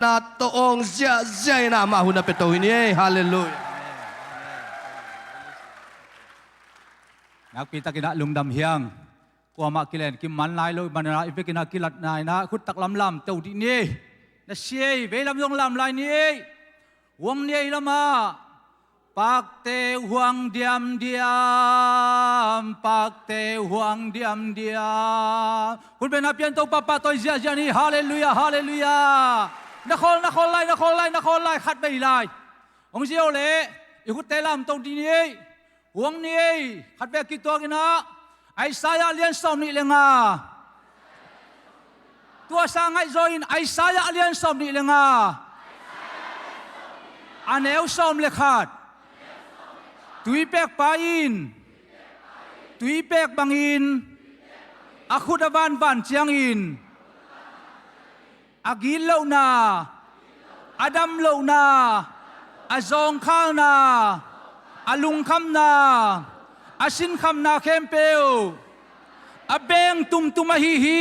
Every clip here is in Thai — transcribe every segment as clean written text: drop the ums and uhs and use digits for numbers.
na toong zia na mahuna peto ini haleluya. Nakita kina Lungdam hiang kuama kilen kim man lai lo manana ipe kina kilat nai na khut tak lam tau di ni na siei ve lam yong lam lai ni wong ni lama pak te huang diam pak te huang diam kun ben apian tau papa toi zia ni haleluya haleluya na khol lai khat bai lai ong siêu le ikut telam tau di ni huang ni khat be ki to kina ai saya lian som ni lenga tua sangai join ai saya lian som ni lenga aneu som le khat tui pek pain tui pek bangin akhudavan van chiangin agil lo na adam lo na azong khal na alung kham na asin kham na kempeu abeng tumahi hi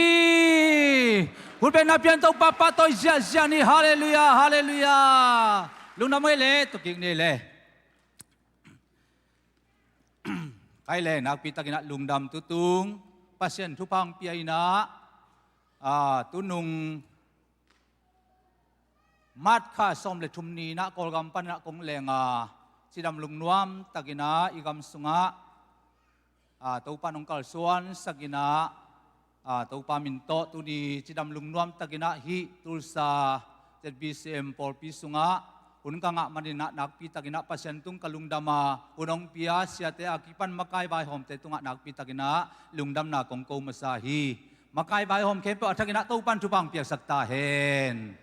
hulben apian tau papa toi zia ni haleluya haleluya Lungdam mai le to king ni le kai le nak pi takina Lungdam tutung pasien thupang piai na tunung mat kha som le thumni na kolgam pan na kong lenga sidam lungnuam takina igam sunga taupa nongkal Suan sagina taupa minto tu di sidam lungnuam takina hi Tulsa ZBCMTulsa sunga unka nga manina nakpi takina pasyentung kalungdama unong pia siate akipan makai bai hom te tunga nakpi takina Lungdam na kongko masahi makai bai hom kempo atakina taupan tupang piak sakta hen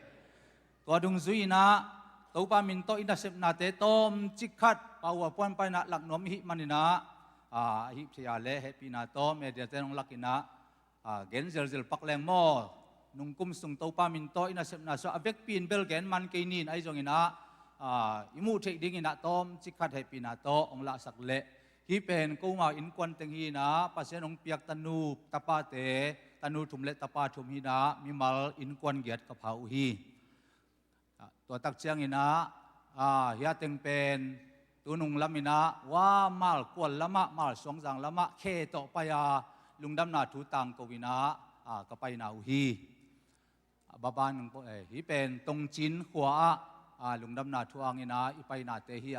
tua dung zuina taupa minto inasep na te tom chikat pawa puan pai na laknom hi manina hi thia le happy na to media te nong lakina gen zel pakleng mo nungkum sung taupa minto inasep na so avek pin bel gen man keinin ai jongina imu thei ding ina tom chikat happy na to ong la sak le hi pen ko ma in kwan teng hi na pasien ong piak tanu tapa te tanu thum le tapa thum hi na mi mal in kwan giat ka phau hiตัวตักเชียงอินะเฮียตึงเป็นตัวนุ่งลำอินะว่ามาลกวนละมะมาลสองจังละมะเคต่อไปLungdamนาทูตังกวินะก็ไปนาอุฮีบ้านฮีเป็นตรงจินหัวLungdamนาทูอังอินะอีไปนาเตฮี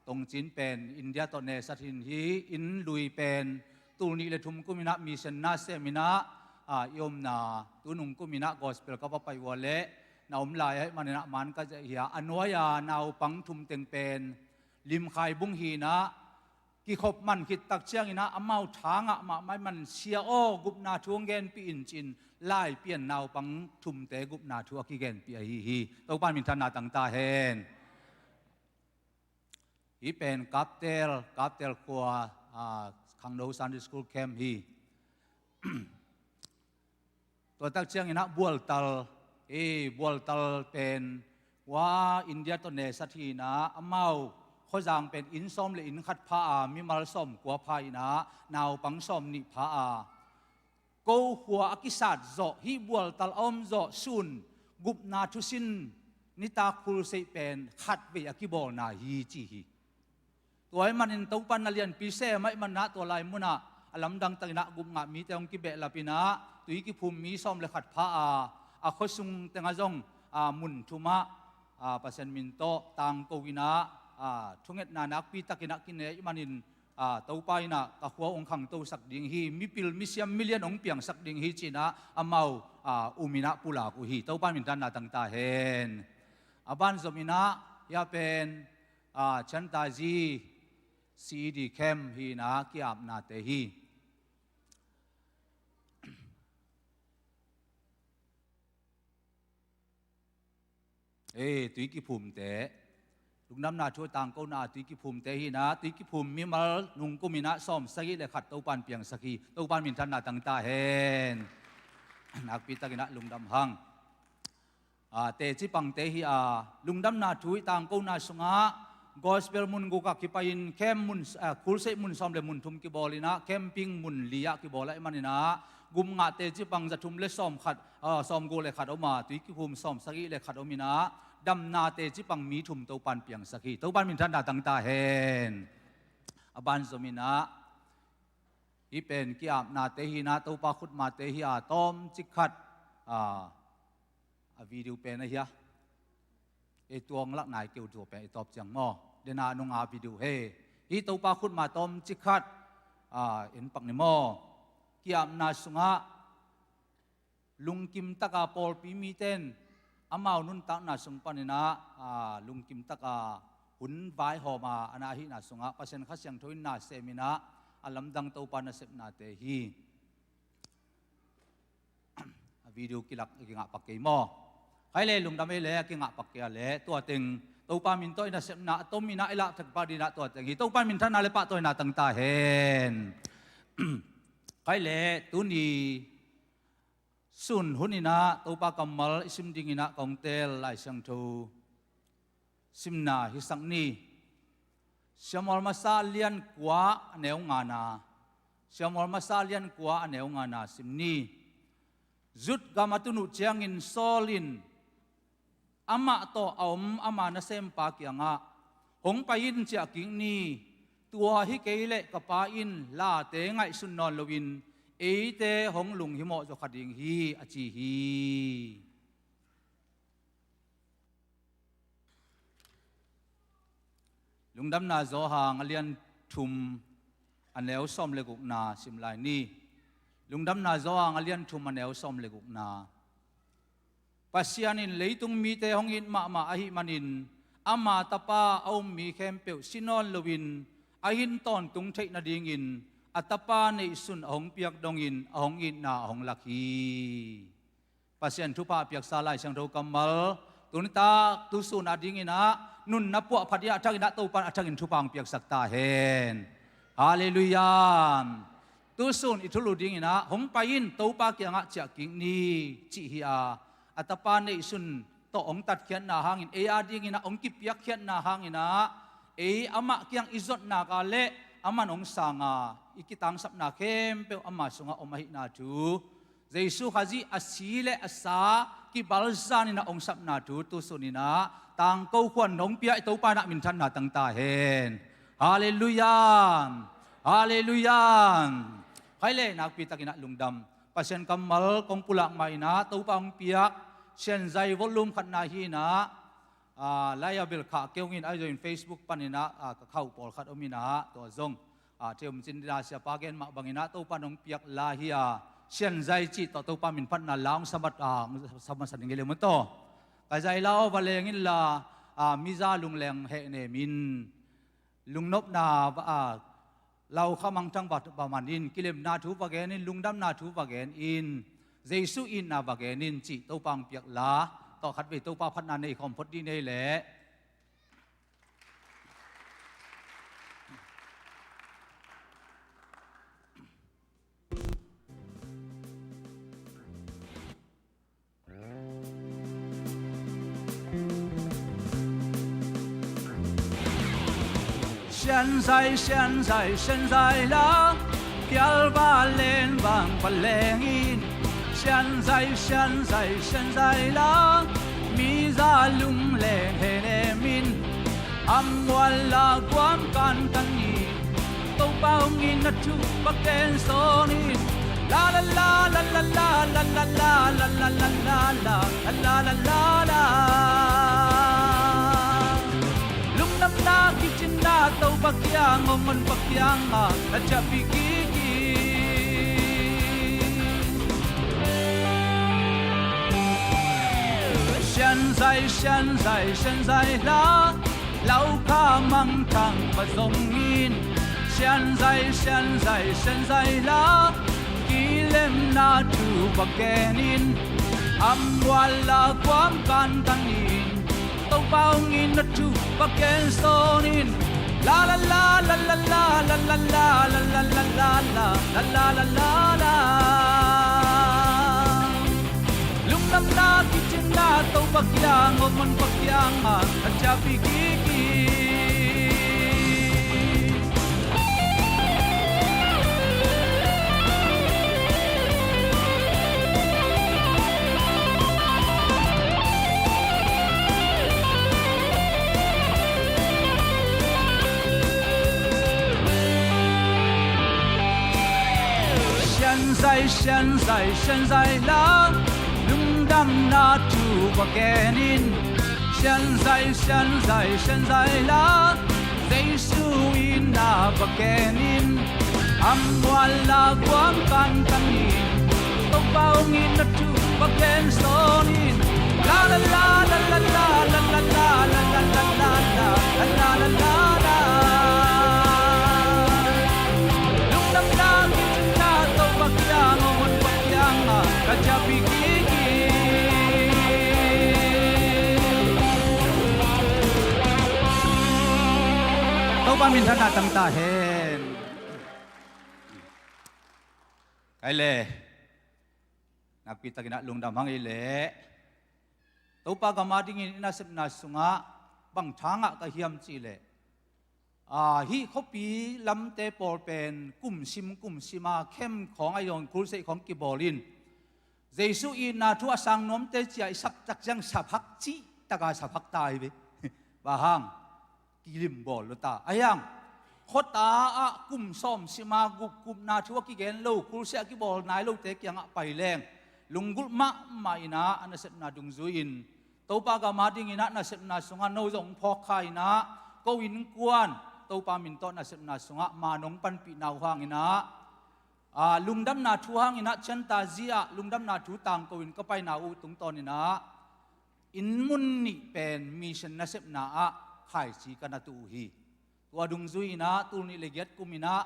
ตรงจินเป็นอินเดียตอนเนสัตินฮีอินลุยเป็นตูนี้เลยทุมกุมินะมีเซนนาเซมินะยมนาตัวนุ่งกุมินะกอสเปลก็ไปวัวเละนาอมลายให้มันนะมันก็จะเหียอันวายานาปังทุมเต็งเป็นลิมไข่บุ้งหีนะกี่ขบมันคิดตักเชียงนะอำเมาทางมาไม่มันเชียโอกุบนาทวงเกนปีอินจินไล่เปลี่ยนนาปังทุมเตกุบนาทัวกี่เกนปีฮีตัวบ้านมินทนาต่างตาเห็นฮีเป็นกับเตลขัวขังโดซันดิสคูลแคมฮีตัวตักเชียงนะบัวตัลบัวตัลเป็นว่าอินเดียตอนเนสัทีนะอำเมาข้อจางเป็นอินส้มและอินขัดผ้ามีมาลส้มกัวพายนะนาวปังส้มนิผ้ากูหัวอกิสัตโจฮิบัวตัลอมโจซุนกุบนาทุสินนิตาคุลเซเป็นขัดเบียกิบอลนาฮีจีฮีตัวไอ้มันอินตุปันนาเลียนพิเศษไม่มันนะตัวลายมุนะอลัมดังตังนะกุบงามีแต่องกิเบลาปินะตุยกิภูมิมีส้มและขัดผ้าข้อสุงเตงาจงมุนทุมะปัสเซนมินโตตังโกวินะทุงเอ็ดนานักปีตักินักกินเนยมันอินเต้าไปนะกับหัวองคังเต้าสักดิ่งฮีมีปิลมิเซียมมิเลียนองเปียงสักดิ่งฮีจีนะอามาอุมินะปุลากุฮีเต้าไปมินตันนาตั้งตาเห็นบ้านสมินะยาเป็นชันตาจีC.Ed KhamฮีนะกิอาบนาเตฮีตุยกิภูมิเตLungdamนาช่วยต่างก็นาตุยกิภูมิเตฮีนะตุยกิภูมิมีมานุงกุมินะซ้อมสักเลยขัดเต้าปานเปียงสักเต้าปานมินทันนาตั้งตาเห็นนักปีตะกินะLungdamหังเตจิปังเตฮีLungdamนาช่วยต่างก็นาสงะ gospel mun guka kipain kem mun kulse mun som le mun thum ki bolina camping mun lia ki bolai manina gum nga te chi pang jathum le som khat som go le khat oma tui ki hum som sagi le khat omina dam na te chi pang mi thum to pan piang saki to pan min than da tang ta hen aban zomina i pen ki ap na te hi na to pa khut ma te hi a tom chi khat a video pen a hi e tuang lak nai keu tu pen e top chang mo dena nong a video he i to pa khut ma tom chi khat in pak ni mo kiam na sunga lungkim taka pol pi mi ten amau nun tak na sung panina lungkim taka hun vai ho ma ana hi na sunga pasen khasyang thoin na semina alam dang to pa na sep na te hi video kilak kinga pakai mo kai le lungdam le kinga pakya le to ting to pa min toy na sep na to mina ila thak pa di na to ting hi to pa min than na le pa toy na tang ta hen kai le tu ni sun hunina to pa kamal isim dingina kongtel lai sang thu simna hi sang ni siamol masa lian kwa aneu ngana siamol masa lian kwa aneu ngana simni zut gamatunu chiangin solin ama to om ama na sem pa kyanga hong pain chia king ni tua hi keile kapa in la te ngai sun non lovin e te hong lung hi mo zo khading hi achi hi lungdam na zo hang alian thum aneu som le guk na simlai ni lungdam na zo hang alian thum aneu som le guk na pasianin leitung mi te hong in ma ahi manin ama tapa au mi khem pe sinon lovin ahin ton tung thei na ding in atapa nei sun ahong piak dong in ahong in na ahong lakhi pasien thupa piak salai sang ro kamal tunita tu sun ading ina nun na pu phadia thang ina to pan athang in thupang piak sakta hen hallelujah tu sun ithulu ding ina hong pain to pa kyanga cha king ni chi hi a atapa nei sun to ong tat khian na hangin e ading ina ong ki piak khian na hangina e ama kyang izot na ka le aman ong sanga ikitang sap na kem pe ama sunga omahi na tu jesu haji asile asa ki balzani na ong sap na tu tu sunina tang ko khwan nong pia to pa na min than na tang ta hen hallelujah hallelujah khaile nak pi takina lungdam pasien kamal kong pulak mai na to pa ong pia sian zai volume khat na hi na liable kha keungin ai join facebook panina ka khau pol khat omina to zong thiam chin da sia pagen ma bangina to panong piak la hiya sian zai chi to pa min phat na laung sabat samat san ngele mo to ka zai lao balengin la miza lungleng he ne min lungnop na lau khamang thang bat ba manin kilem na thu bagenin lungdam na thu bagen in jesu in na bagenin chi to pang piak la to khat ve to pa phat na nei khom phot di nei le Sian zai la pial ba len bang palengin sian zai la mi za lung le he ne min am wala kwam kan ni to bao ngin na tu baken so ni la la la la la la la la la la la la la la la la la lungdam na kitchen na to bakyang ngon bakyang na cha pikiki sian zai la lau Kapmang thang ba zong in sian zai la kilem na tu bakenin am wala kwam kan tanin to bao ngin na tu baken sonin la la la la la la la la la la la la la la la la la la lungdam na kitchen na to bakyang ngon bakyang cha pikiki 现在啦，Lungdam na tu baganin， 现在啦，Yesuin na baganin， amwala kwang kankanin， togbaungin na tu bagen sonin， la la la la la la la la la la la la la la la la Lungdam na kita togbagyan ngon bagyang kajapikiki Togba min thana tang ta hen kai le nakpita kina Lungdam hang ile Togba gamading inasip na sunga bang thanga ka hiam chi le hi khopi lamte por pen kum sima khem khong ayon kulse khong kibolin Jesu in na thu asang nom te chia sak tak jang saphak chi taka saphak tai be bahang kilim bol ta ayang khota a kum som sima gup na thu ki gen lo kulse ki bol nai lo te kyang a pai leng lungul ma ina anasep na dung zuin Togba gamading ina nasep na sunga no jong phok khai na ko in kwan Togba min to nasep na sunga manong pan pi nau hang ina Lungdam na thu hang ina chanta zia Lungdam na thu tang ko in ka pai na u tung ton ina in mun ni pen mission nasep na a khai chi kana tu hi tua dung zui ina tu ni legiat kumina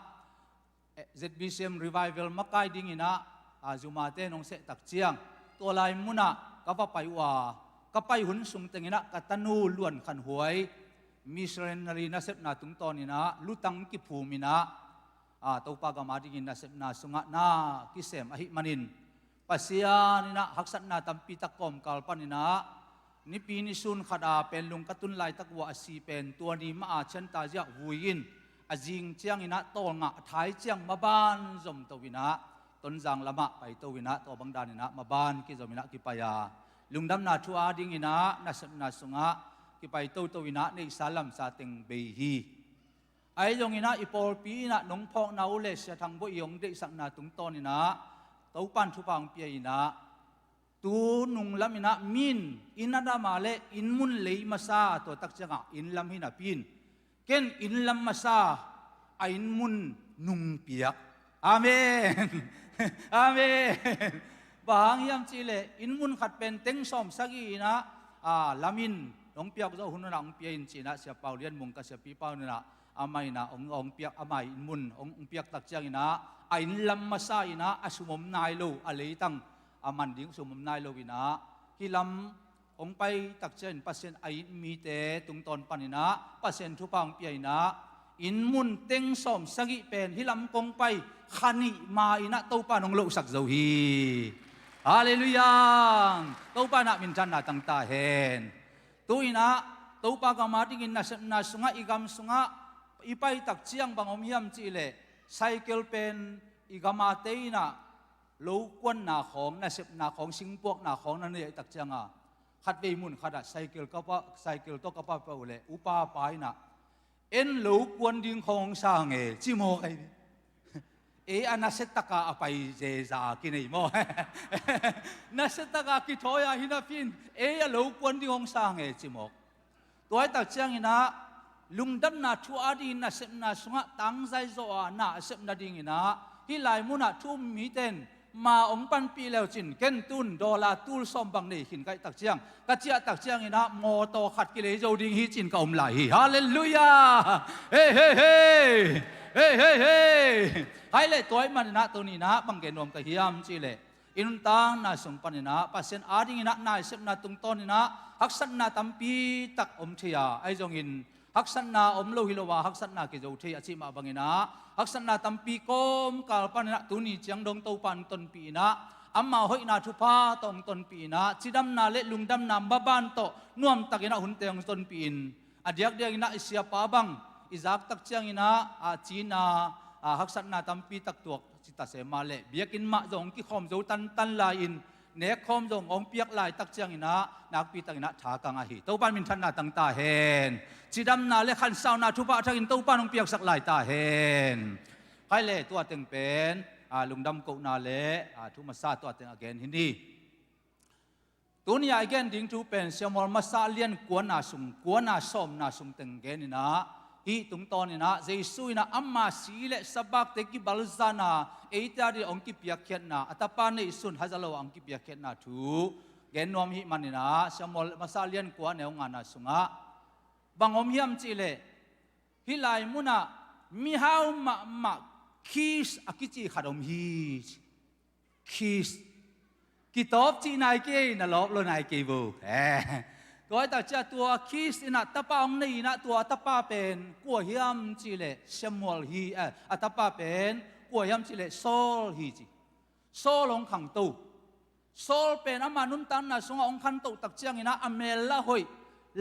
ZBCM revival makai ding ina azumate nong se tak chiang to lai muna ka pa pai wa kapai hun sung tengina katanu luan khan huai missionary na sep na tung ton ina lutang ki phumina Togba gamading na sep na sunga na kisem ahi manin pasian ina haksat na tampi takom kalpanina ni pini sun khada penlung katun lai takwa asi pen tuani ma chanta ja huin ajing chiang ina tolnga thai chiang maban zom towina tonjang lama pai towina to bangdan ina maban ki zomina ki paya Lungdam na thu ading ina nasep na sunga ki pai to ina nei salam sa teng be hi ai jong ina ipol pi na nong phok na ule sia thang bo yong de sak na tung ton ina to pan thu pang pi ina tu nung lam ina min ina da male in mun lei masa to tak changa in lam hina pin ken in lam masa ain mun nung piak amen amen bahang yam chile in mun khat pen teng som sagi na lamin ong piak zo hun na ong pia in china sia paulian mung ka sia pi pau na amai na ong piak amai in mun ong piak tak chiang ina ain lam masa ina asumom nai lo aleitang aman ding sumom nai lo ina hilam ong pai tak chen pasen ai mi te tung ton panina pasen thu pang pia ina in mun teng som sagi pen hilam kong pai khani ma ina to pa nong lo sak zo hi Hallelujah! Togba na minsan na tang tahen. Tuina, Togba gamading in na sunga igam sunga ipay tak chiang bangom hiam chile cycle pen igamate na low kwan na khong nasep na khong singpok na khong na ne tak chiang khat ve mun khada cycle to ka pa ule upa pai na en low kwan ding khong sang e chimo kai anasetaka apay jeza kinay mo. Nasetaka kitoya hinapin. Alo kwan di hong sang chimok. Tuay tak siyang ina Lungdam na tuadi nasep na sunga tangzay zoa na asep na ding ina hilay mo na tumiten ma ong pan pilaw chin kentun dola tul sombang ne hin kay tak siyang katya tak siyang ina moto khat kilay zo ding hi chin ka umlahi. Hallelujah! Hey hey hey! Hey hey hey hai le toy man na to ni na banggenom ka hiam chi le inuntang na sung panina pasen ading ina na sep na tung ton ina haksan na tampi tak om thia ai jong in haksan na om lo hilowa haksan na ki zo the achi ma bangina haksan na tampi kom kal panina tuni chiang dong to pan ton pi na amma hoi na thu pa tong ton pi na chidam na le Lungdam na baban to nuam takina hunte ang ton pi in adiak dia ina isya pa bang izak tak chiang ina china haksat na tampi tak tuak chita se male biakin ma jong ki khom zo tan la in ne khom jong ong piak lai tak chiang ina nak pi tak ina tha ka nga hi to pan min than na tang ta hen chidam na le khan saw na thu pa thang in to pan ong piak sak lai ta hen kai le tua teng pen Lungdam ko na le thu masa to ateng again hindi tunia again ding tu pen siamol masa lian kuana som na sung teng gen ina hi tung ton ina jesu ina amma sile sabak te ki balzana eita di ongki piakhet na atapa ne sun hazalo ongki piakhet na thu gen nom hi manina siamol masa lian kuana ngana sunga bangom hiam chile hilai muna mi hau ma kis akichi khadom hi kis kitop chi nai ke na lop lo nai ke bu gói ta cha tua kis ina tapa ong nei na tua tapa pen kwa hiam chi le samuel hi atapa pen kwa hiam chi le sol hi chi sol ong khang tu sol pen amanun tan na songa ong khan tu tak chiang ina amel la hoi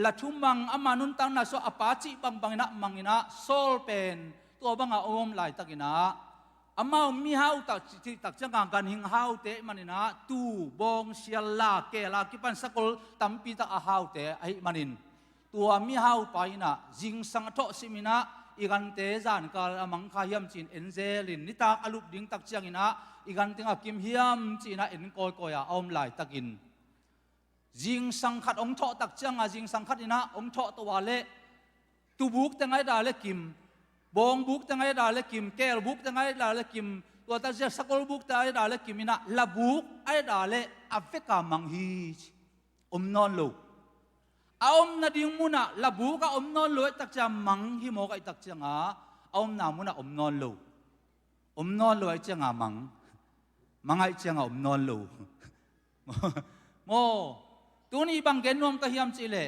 la thumang amanun tan na so apachi bang ina mangina sol pen tua banga om lai takina amau mi hau tak jangang kan hing hau te manina tu bong siala ke la kipan sakol tampi ta a hau te ai manin tua mi hau paina jing sang tho simina igan te zan kal amang kha hiam chin enzelin nita alup ding tak changina igan tinga kim hiam china en kol koya om lai takin jing sang khat ong tho tak changa jing sang khat ina ong tho to wale tu buk tangai da le kim bong buk tangai da le kim kel buk tangai da le kim tua ta ja sakol buk tangai da le kim ina la buk ai da le afeka mang hi non lo aom na ding muna la buk a non lo tak cha mang hi mo kai tak changa aom na muna non lo ai changa mang ai changa non lo mo tuni bang gen nom ka hiam chile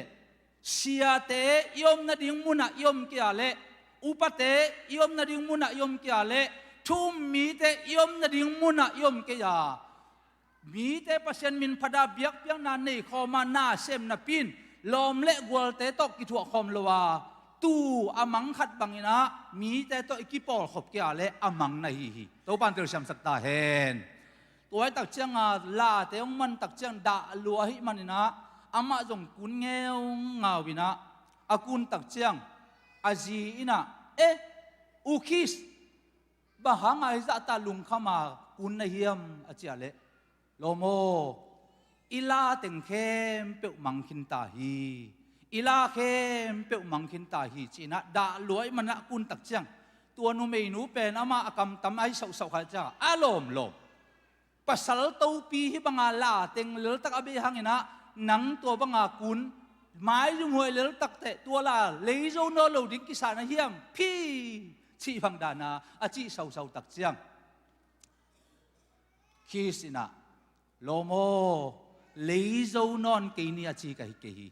sia te yom na ding muna yom kya le upate yom na ding muna yom kya le thum mi te yom na ding muna yom kya mi te pasien min phada biak piang na nei khoma na sem na pin lom le gwal te tok ki thua khom lowa tu amang khat bangina mi te to ikipol khop kya le amang na hi to pan ter sam sakta hen toy tak chang la te ong man tak chang da lua hi manina ama jong kun ngeu ngawina akun tak chang aji ina ukis bahang ai za ta lung khama kun na hiam achiale lomo ila teng khem pe mang khin ta hi ila khem pe mang khin ta hi china da loi mana kun tak chang tua nu mei nu pen ama akam tam ai sau kha cha alom lom pasal tau pi hi banga la teng lel tak abe hangina nang tua banga kun mai dung hoi lel tak te tua la lei zo no lo ding ki sa na hiam phi chi phang da na a chi sau tak chiang kisina lomo lei zo non ke ni a chi kai ke hi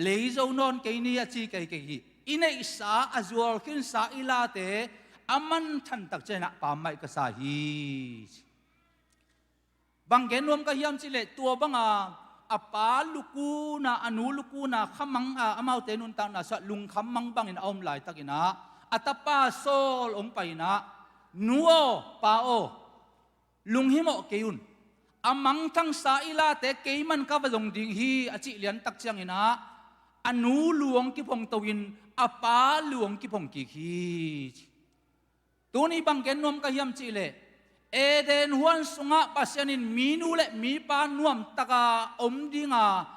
lei zo non ke ni a chi kai ke hi inei sa azwal kin sa ila te aman than tak chena pa mai ka sa hi bang gen nom ka hiam chi le tua banga apa luku na anu luku na khamang amau te nun tang na sa lung khamang bang in om lai takina atapa sol ong paina nuo pao lung himo keun amang thang sa ila te keiman ka valong ding hi achi lian tak chiang ina anu luong ki phong tawin apa luong ki phong ki hi tuni bang gen nom ka hiam chi le eden huan sunga pasyanin minu le mi pa nuam taka om dinga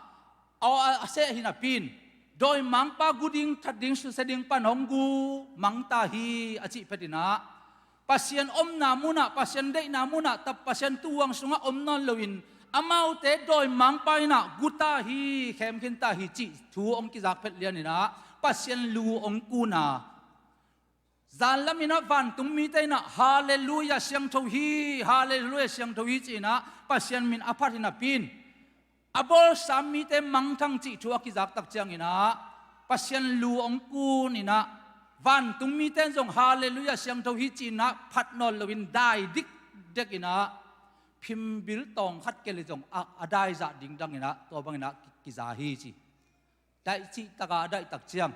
aw ase hinapin doi mang pa guding thading su seding panong gu mang ta hi achi petina pasyan om na muna pasyan dei na muna tap pasyan tuang sunga om non lowin amau te doi mang pa ina guta hi khem khin ta hi chi thu ong ki zak phet lian ina pasyan lu ong ku na zalamina van tung mi te na hallelujah siang tho hi china pasyan min aphatina pin abol sami te mang thang chi thua ki zak tak chang ina pasyan lu ong ku nina van tung mi ten jong hallelujah siang tho hi china phat nol lowin dai dik dek ina phim bil tong khat ke le jong adai za ding dang ina to bang ina ki za hi chi dai chi taka dai tak chang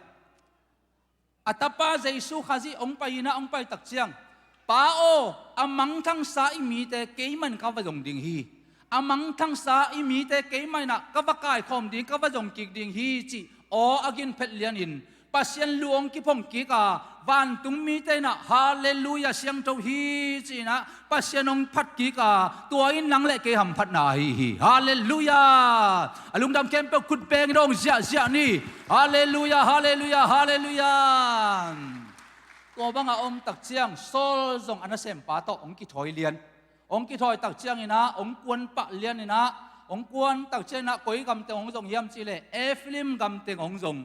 atapa jesu khazi ong paina ong pai tak chiang pao amang thang sa imi te keiman ka vajong ding hi amang thang sa imi te keimai na ka vakai khom ding ka vajong kik ding hi chi o agin phet lian in ปัสยันลวงกิพงกิกาวันตุงมีเตนะฮาเลลูยาเสียงเจ้าฮีจีนะปัสยันองพัดกิกาตัวอินหลังเละเกหัมพัดนาฮีฮาเลลูยาลุงดำเข้มเปกุดเปงดงเสียเสียนี่ฮาเลลูยาฮาเลลูยาฮาเลลูยาตัวบังอาองตักเจียงโซลจงอันนั้นเสมปาโตองกิถอยเลียนองกิถอยตักเจียงนี่นะองกวนปะเลียนนี่นะองกวนตักเจียงนะกุยกำเตงองจงเยี่ยมจีเลเอฟลิมกำเตงองจง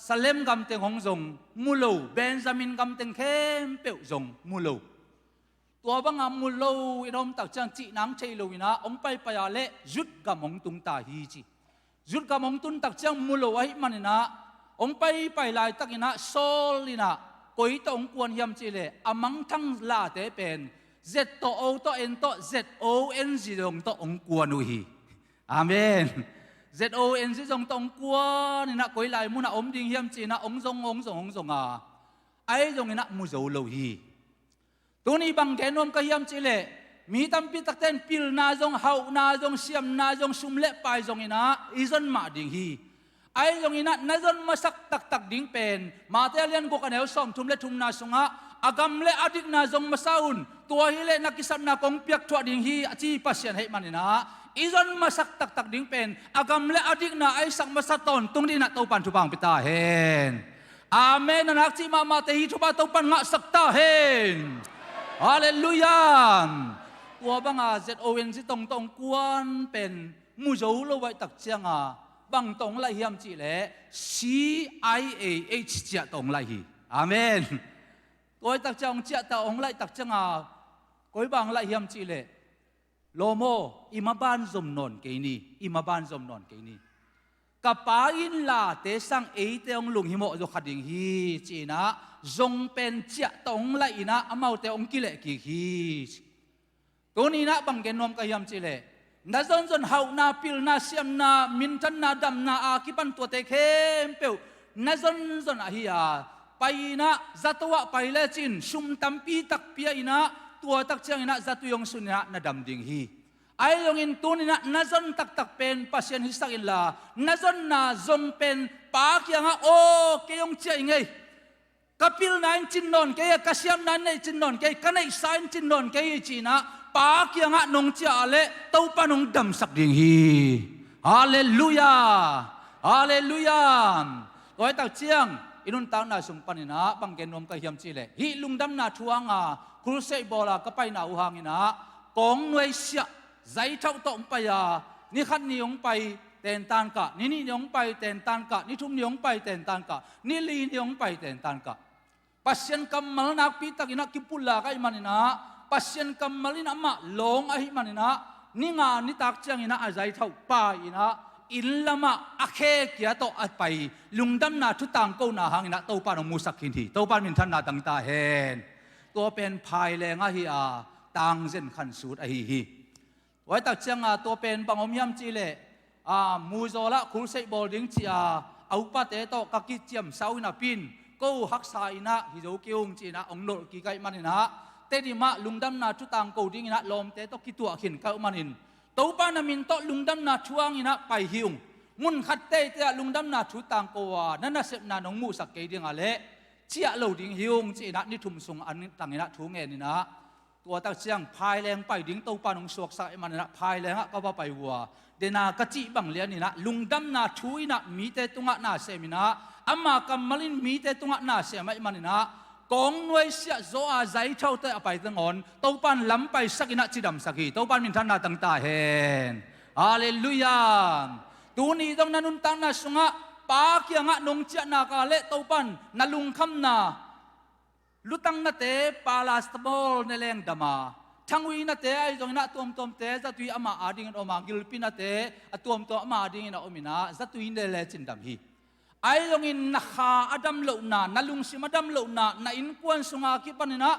ซาเลมกำเตงองจงมูโลเบนจามินกำเตงเข้มเปียวจงมูโลตัวบังอามูโลอินอมตักเจียงจีนังเชยโลวินะองไปไปอาเลจุดกำองตุงตาฮีจีจุดกำองตุนตักเจียงมูโลไว้มันนี่นะองไปลายตักอินะโซลินะกุยตองกวนเยี่ยมจีเลอามังทั้งลาเตเป็นZ โต O โต N โต Z O N จีจงโตองกวนอุฮีอาเมน Z O N จีจงโตองกวนนี่นะกุยลายมุนะอมดิ่งเยี่ยมจีนะองจงไอจงนี่นะมุโจโลฮีตัวนี้บังแกนอมก็เยี่ยมจีเลมีตั้มปีตักเต้นปิลนาจงเฮานาจงเสียมนาจงซุมเละไปจงนี่นะอีจนมาดิ่งฮีไอ้ตรงนี้นะจนมาสักตักดิ้งเป็นมาเตลียนกุกันเอลส่งทุมเลทุมนาสงะอากำเลอดิกนาจงมาซาอุนตัวฮิเลนักกิสันนากงเปียกทวดิ้งฮีจีปัสยันให้มันนะอีจนมาสักตักดิ้งเป็นอากำเลอดิกนาไอ้สักมาสัตอนตรงนี้นะตัวปันทุบังปิตาเฮนอาเมนนักจีมาเตหิทุบะตัวปันงะสักตาเฮนฮาเลลูยาตัวบังอาเซตโอเวนซิตรงกวนเป็นมูโจโลไว้ตักเจียงบางตรงไล่เฮียมจีเล่ CIAH เจ้าตรงไล่ฮีอาเมนตัวตักเจ้าองเจ้าตาองไล่ตักเจ้าก้อยบางไล่เฮียมจีเล่โลโมอิมาบานจมนนเกนีอิมาบานจมนนเกนีกับป้าอินลาเตสังเอเตองลุงหิโมจุขัดยิงฮีจีนะจงเป็นเจ้าตรงไล่นะอามาเตองกิเลกิฮีตัวนี้นะบางเกนนมกับเฮียมจีเล่นาจนเฮานาปิลนาเสียมนามินทันนาดำนาอาคิปันตัวเตเข้มเปียวนาจนอาฮิยาไปนะจัตวะไปเลจินชุมตัมปีตักเปียอินะตัวตักเจียงอินะจัตุยงสุนนะนาดำดิ่งฮีไอลงอินตุนินะนาจนตักเป็นปัสยันฮิสักอินลานาจนนาจงเป็นปากยังโอเกยงเจียงไงกับปิลนายจินนนเกยกัสยามนั้นในจินนนเกยกันในสายจินนนเกยจีนะปากยังนงเจ้าเล่เต้าปานงดำสักดิ่งฮีฮาเลลูยาฮาเลลูยาตัวตักเจียงอินุนตาวนาสุงปันนะบังเกนนมกะเฮียมจีเลฮิลุงดำนาทวงครูเซบอลาก็ไปนาอุหังนะกองหน่วยเสียใจเท่าต่อไปนี่ขันนิยงไปเต็นตันกะนี่นิยงไปเต็นตันกะนี่ทุ่มนิยงไปเต็นตันกะนี่ลีนิยงไปเต็นตันกะปัสยันกำมัลนักปีตักอินักกิปุลลาก็อิมันนะปัสยันกำมัลินอามาลงอาหิมันนะนี่งานนี่ตักเจียงอินะอาใจเท่าป่าอินะอินละมาอาเคกียโตอัดไปลุงดำนาทุตังกูนาหังอินะโตปานมุสักหินทีโตปานมินทันนาตังตาเฮนตัวเป็นภายแรงอาฮิอาตังเส้นขันสูดอาฮิฮีไว้ตักเจียงตัวเป็นบังอมยำจีเลมูโซละคูเซบอลดิ้งจีเอาปะเตโตกักกิเจียมสาวอินะปินกูฮักษาอินะฮิโจกิวงจีนะองโนกีไกมันอินะเตดิมาลุงดำนาทุตังกูดิ้งอินะลมเตโตกิตัวขินเก้ามันอินตัวปานามินโตลุงดำนาช่วงอินะไปหิวมุนขัดเตะลุงดำนาทุตังกูนั่นน่ะเสพนานงมูสักเกดิ้งอะไรเชี่ยเหล่าดิ้งหิวจีนะนี่ทุ่มส่งอันตังอินะทุ่งเงินนี่นะตัวตักเชียงพายแรงไปดิ้งตัวปานงสวกสักมันนะพายแรงก็ว่าไปวัวเดนากะจิบังเลียนนี่นะลุงดำนาช่วยนะมีเตตุงะนาเสมินะอามากัมมลินมีเตตุงะนาเสมิมันนี่นะกองหน่วยเสียโซอาใจเท่าเตะไปตั้งอ่อนตัวปันล้ำไปสักอินะจิดำสักฮีตัวปันมินทันนาตั้งตาเห็นฮาเลลูยาตัวนี้ต้องนันุนตังนาสุงะปากยังนงเจนากาเลตัวปันนาลุงคำนาลุตังนาเตปาลาสตบอลในแรงดมาทั้งวินาเตไอตรงนั้นตัวเตจะตุยอามาอาดิ้งออกมากิลปินาเตตัวอามาอาดิ้งออกมินาจะตุยในเลจินดำฮีไอ้ลงอินนักขาอดัมเหล่านาลุงซิมอดัมเหล่านาอินกวนสุงาคิปันนะ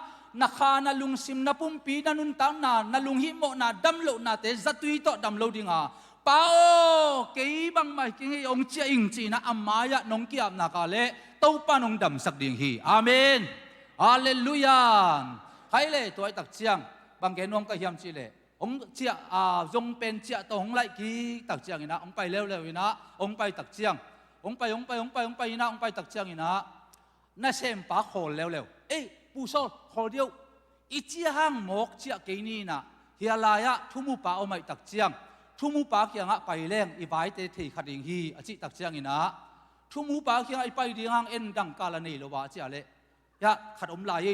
นักขานาลุงซิมนาปุ่มปีนานุนตังนาลุงหิโมนาดัมเหล่าเตจะตุยต่อดัมเหล่าดิ้งป้าโอเกี่ยบังไม่เกี่ยองเจียอิงจีนะอามายะนงเกียบนักาเลตัวปานงดำสักดิ้งฮีอาเมนฮาเลลูยาใครเล่ตัวไอ้ตักเชียงบางแกนวมก็เฮียมจีเล่องเจียจงเป็นเจียตองไล่กีตักเจียงนะองไปเร็วๆนะองไปตักเจียง องไปนะองไปตักเจียงอินะน่าเซมปากโหลแล้วปูโซโหเดียวอีเจียหังหมกเจียเกนี่นะเฮียลายะทุ่มูปาเอาไม่ตักเจียงทุ่มูปาเกียงไปแรงอีใบเตะที่ขัดยิงฮีอจิตักเจียงอินะทุ่มูปาเกียงไปดีหังเอ็นดังกาลนี่ละว่าเจียเละยะขัดอมลาย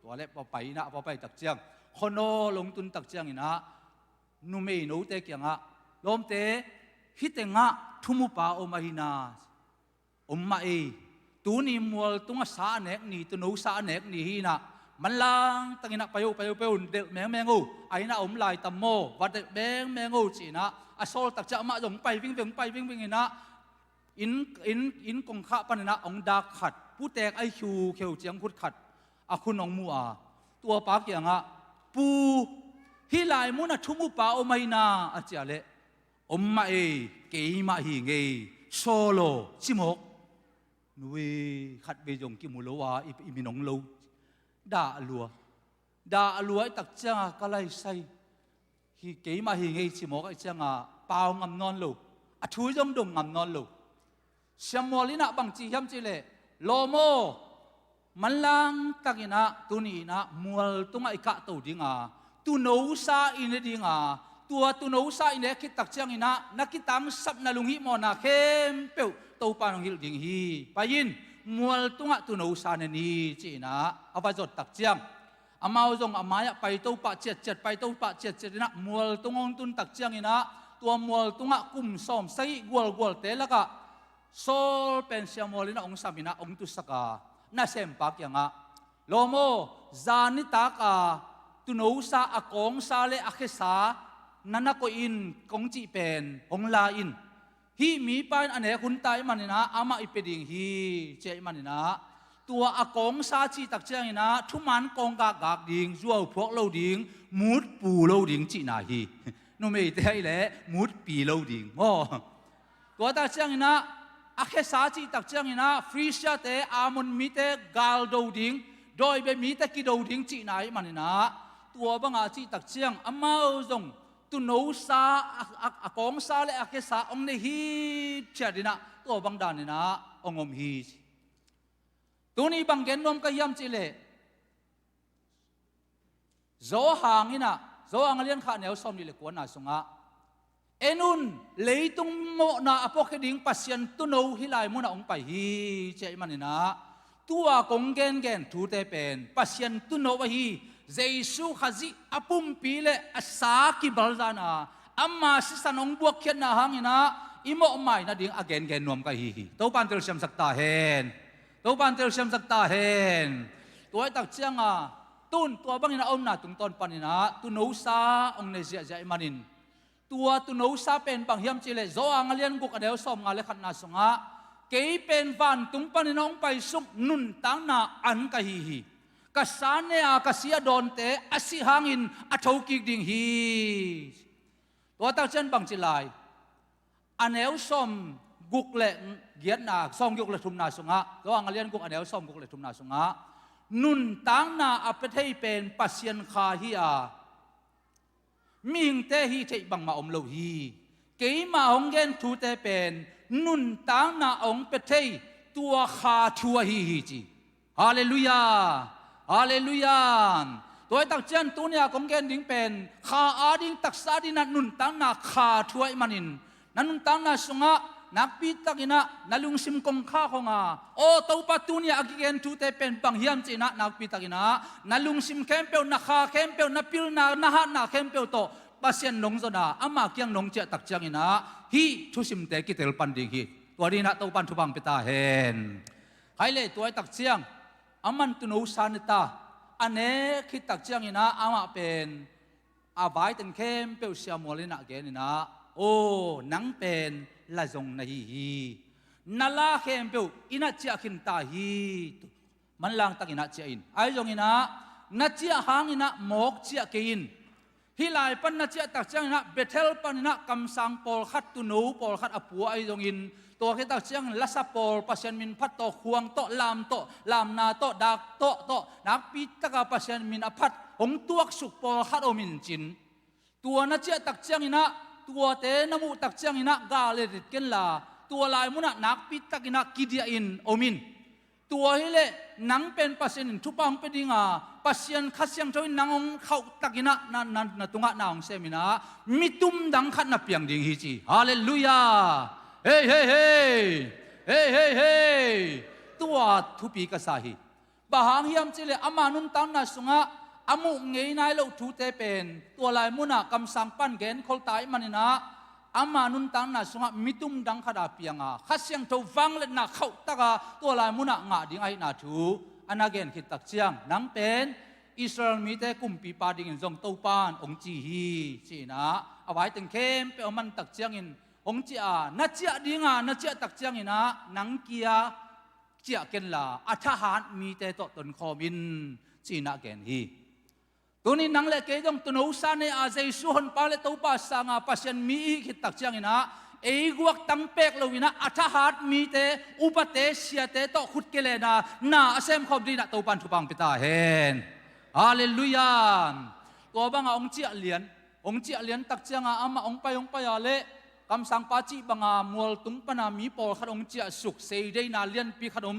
ตัวเล็บไปนะพอไปตักเจียงคนโนลงตุนตักเจียงอินะนุ่มเอโนเตเกียงลมเตฮิตงะทุ่มูปาเอามาหินามาตัวนี้มัวตัวสาเนกนี่ตัวนู้สาเนกนี่ฮีนะมันลังตั้งอินะไปเด็กแมงไอ้น่ะลายตัมโมวัดเด็กแมงจีนะอโซลตักจะมาลงไปวิ่งอินะอินกงข้าปันนะองดาขัดผู้แตกไอคิวเขียวเจียงขุดขัดคุณองมัวตัวปากอย่างปูฮิลายมุนะทุ่มูปาอมาหินาอาจารย์เละมาเกยมาหิงโซโลชิมกนุ้ยขัดเบยงกิมุลวาอีมินองโลด่าลัวตักจ้างก็ไล่ใส่ฮีเกยมาหิงชิมกไอจ้างเปล่างำนอนโลช่วยจงดงงำนอนโลเสียมอลินะบางจียำจีเล่โลโมมันลังตักินะตัวนี้นะมัวตัวไอกะตัวดิ้งตัวโนซาอินดิ้งตัวโนซาอินคิดตักจ้างอินะนักกิตังสับนาลุงฮิมอนาเข้มเปียวตัวปานองฮิลดิ้งฮีไปยินมัวตัวโนซาเนนีจีนะเอาไปจดตักจ้างอามาจงอามายไปตัวปะเจ็ดไปตัวปะเจ็ดนะมัวตัวงตุนตักจ้างอินะตัวมัวตัวกุมซ้อมใส่กวลเตะแล้วก็โซลเป็นเสียมอลินะองสามินะองตุสกาน่าเซมปากอย่างโลโมจานิตากาตุนูซาอากงซาเลอาเคสานันนักอินกงจีเป็นองลาอินฮีมีปานอันเนคุณตายมันนะอามาอิเปดิงฮีเจมันนะตัวอากงซาจีตักเจียงนะทุมันกงกากดิงจัวพวกเราดิงมุดปูเราดิงจีนาฮีนุ่มเอเตยแหละมุดปีเราดิงโอ้ตัวตักเจียงนะอาเคสาจีตักเจียงนะฟรีชาเตอามุนมีเตกาลโดดิงโดยเบมีเตกิโดดิงจีนายมันนะตัวบังอาจีตักเจียงอามาจงตุโนซาอากงซาและอาเคสาองเนฮีเชียดินะตัวบังดานินะองอมฮีตัวนี้บังเกนนมก็ยำจีเลโซหางนี่นะโซอังเลียนข้าเหนียวซ้อมนี่เลยกวนน่ะสงะเอ็นุนเลยตุงโมนาอพอคดิ้งปัสยันตุโนฮิลายมุนาองไปฮีเจมันนะตัวกงเกนทูเตเป็นปัสยันตุโนวะฮีเจสุขจิอปุมปีเลอสากิบัลจานาอามาสิสันองบวกเขียนนาหังนะอิโมไม่นะดิ้งอเกนนวมก็ฮีตัวปันเตลเชมสักตาเฮนตัวตักเจียงตุนตัวบังนะอมนาตุงตอนปันนะตุโนซาองเนเซียใจมันินตัวตุโนซาเป็นบางเฮียมจิเลโซอังเลียนกุกอเดลสอมงาเลขันนาสงะเกยเป็นวันตุงปันน้องไปสุกนุนตังนาอันกะฮีกะสานเนอกะเสียดอนเตอสิหางอินอทาวกิกดิงฮีตัวตักเชนบางจิลายอันเอลสอมกุกเลเกียรนาสองกุกเลทุมนาสงะโซอังเลียนกุกอเดลสอมกุกเลทุมนาสงะนุนตังนาอเปเทเป็นปัสยันคาฮีอามิงเตฮีเทบังมาอมโลฮีเกยมาองเกนทูเตเป็นนุนตังนาองเปเทตัวขาทัวฮีจีฮาเลลูยาตัวตักเจนตัวเนี่ยองเกนดิ้งเป็นขาอาดิ้งตักซาดินันนุนตังนาขาทัวมันินนันนุนตังนาสงะนักปีตักินะนัลุงซิมกงข้าของโอตัวปัตุเนี่ยอากิเกนทูเตเป็นบางเฮียมจีนะนักปีตักินะนัลุงซิมเข้มเปียวนักขาเข้มเปียวนับพิลนาหะนักเข้มเปียวโตปัสยันนงจนาอามาเกียงนงเจตักจังอินะฮีทุสิมเตกิเตลปันดิงฮีตัวนี้นะตัวปันทุบังเปตาเฮนใครเลยตัวตักจังอามันตุนูสานิตาอันเนคิดตักจังอินะอามาเป็นอาบายตันเข้มเปียวเสียมอลินะเกนินะโอ้นังเป็นละจงนะฮีนัลลาเข้มเปียวอินะเจ้าขินตาฮีมันลังตักอินะเจ้าอินไอจงอินะนัดเจ้าหางอินะหมกเจ้าเกินฮิลายปันนัดเจ้าตักจังนะเบเทลปันนะกำสังปอลขัดตุนูปอลขัดอปัวไอจงอินตัวคิดตักจังลัสปอลปัสยันมินพัดโตควงโตลามนาโตดักโตนักปิตกาปัสยันมินอพัดหงตัวสุกปอลขัดอมินจินตัวนัดเจ้าตักจังนะตัวเตนมุตักจังอินะกาเลริดเกนลา ตัวลายมุนะนักปิตกินักกิเดียอินโอมินตัวเฮเลนังเป็นปัสยันทุปังเป็นดิงาปัสยันขัดยังจอยนังองเขาตกินักนั่นตุงะนางเซมินะมิตุมดังขัดนับยังดิงฮิจิฮาเลลูยาเฮ้เฮ้เฮ้เฮ้เฮ้เฮ้ตัวทุปีกษาฮิบางฮิมจิเลอามานุนตังนาสุงะอามุเงยนายเราทูเตเป็นตัวลายมุนะกำสังปันเกนคนตายมันนะอามานุนตังนาสุงะมิตุมดังขดาเปียงขัดยังทวังเล่นนักเขาตะกาตัวลายมุนะงาดิงไอนาทูอันนั้นเกนคิดตักเชียงนังเป็นอิสราเอลมีแต่กุมปีปาดิงินจงตัวปานองจีฮีจีนะเอาไว้ถึงเข้มเปียวมันตักเชียงอินองจีอานัดเจียดิงานัดเจียตักเชียงอินะนังเกียเจียเกนลาอัฐหารมีแต่ตนคอมินจีนะเกนฮีตัวนี้นังเล็กยังตัวนู้สานในอาเซียสุนปาเลตัวภาษางาภาษามีคิดตักเชียงอินะเอกวักตั้งเป็กเราวินะอัฐหารมีแต่อุปเทศเสียแต่ต่อขุดเกลนะน่าเซมขอบดีนะตัวปันทุปังปิตาเห็นฮาเลลูยาตัวบางองค์เจียเลียนตักเชียงอามาองไปอะไรคำสั่งปาจิบางมัวตุ้งปนามีปอลขนมเจียสุกเสยได้นาเลียนปีขนม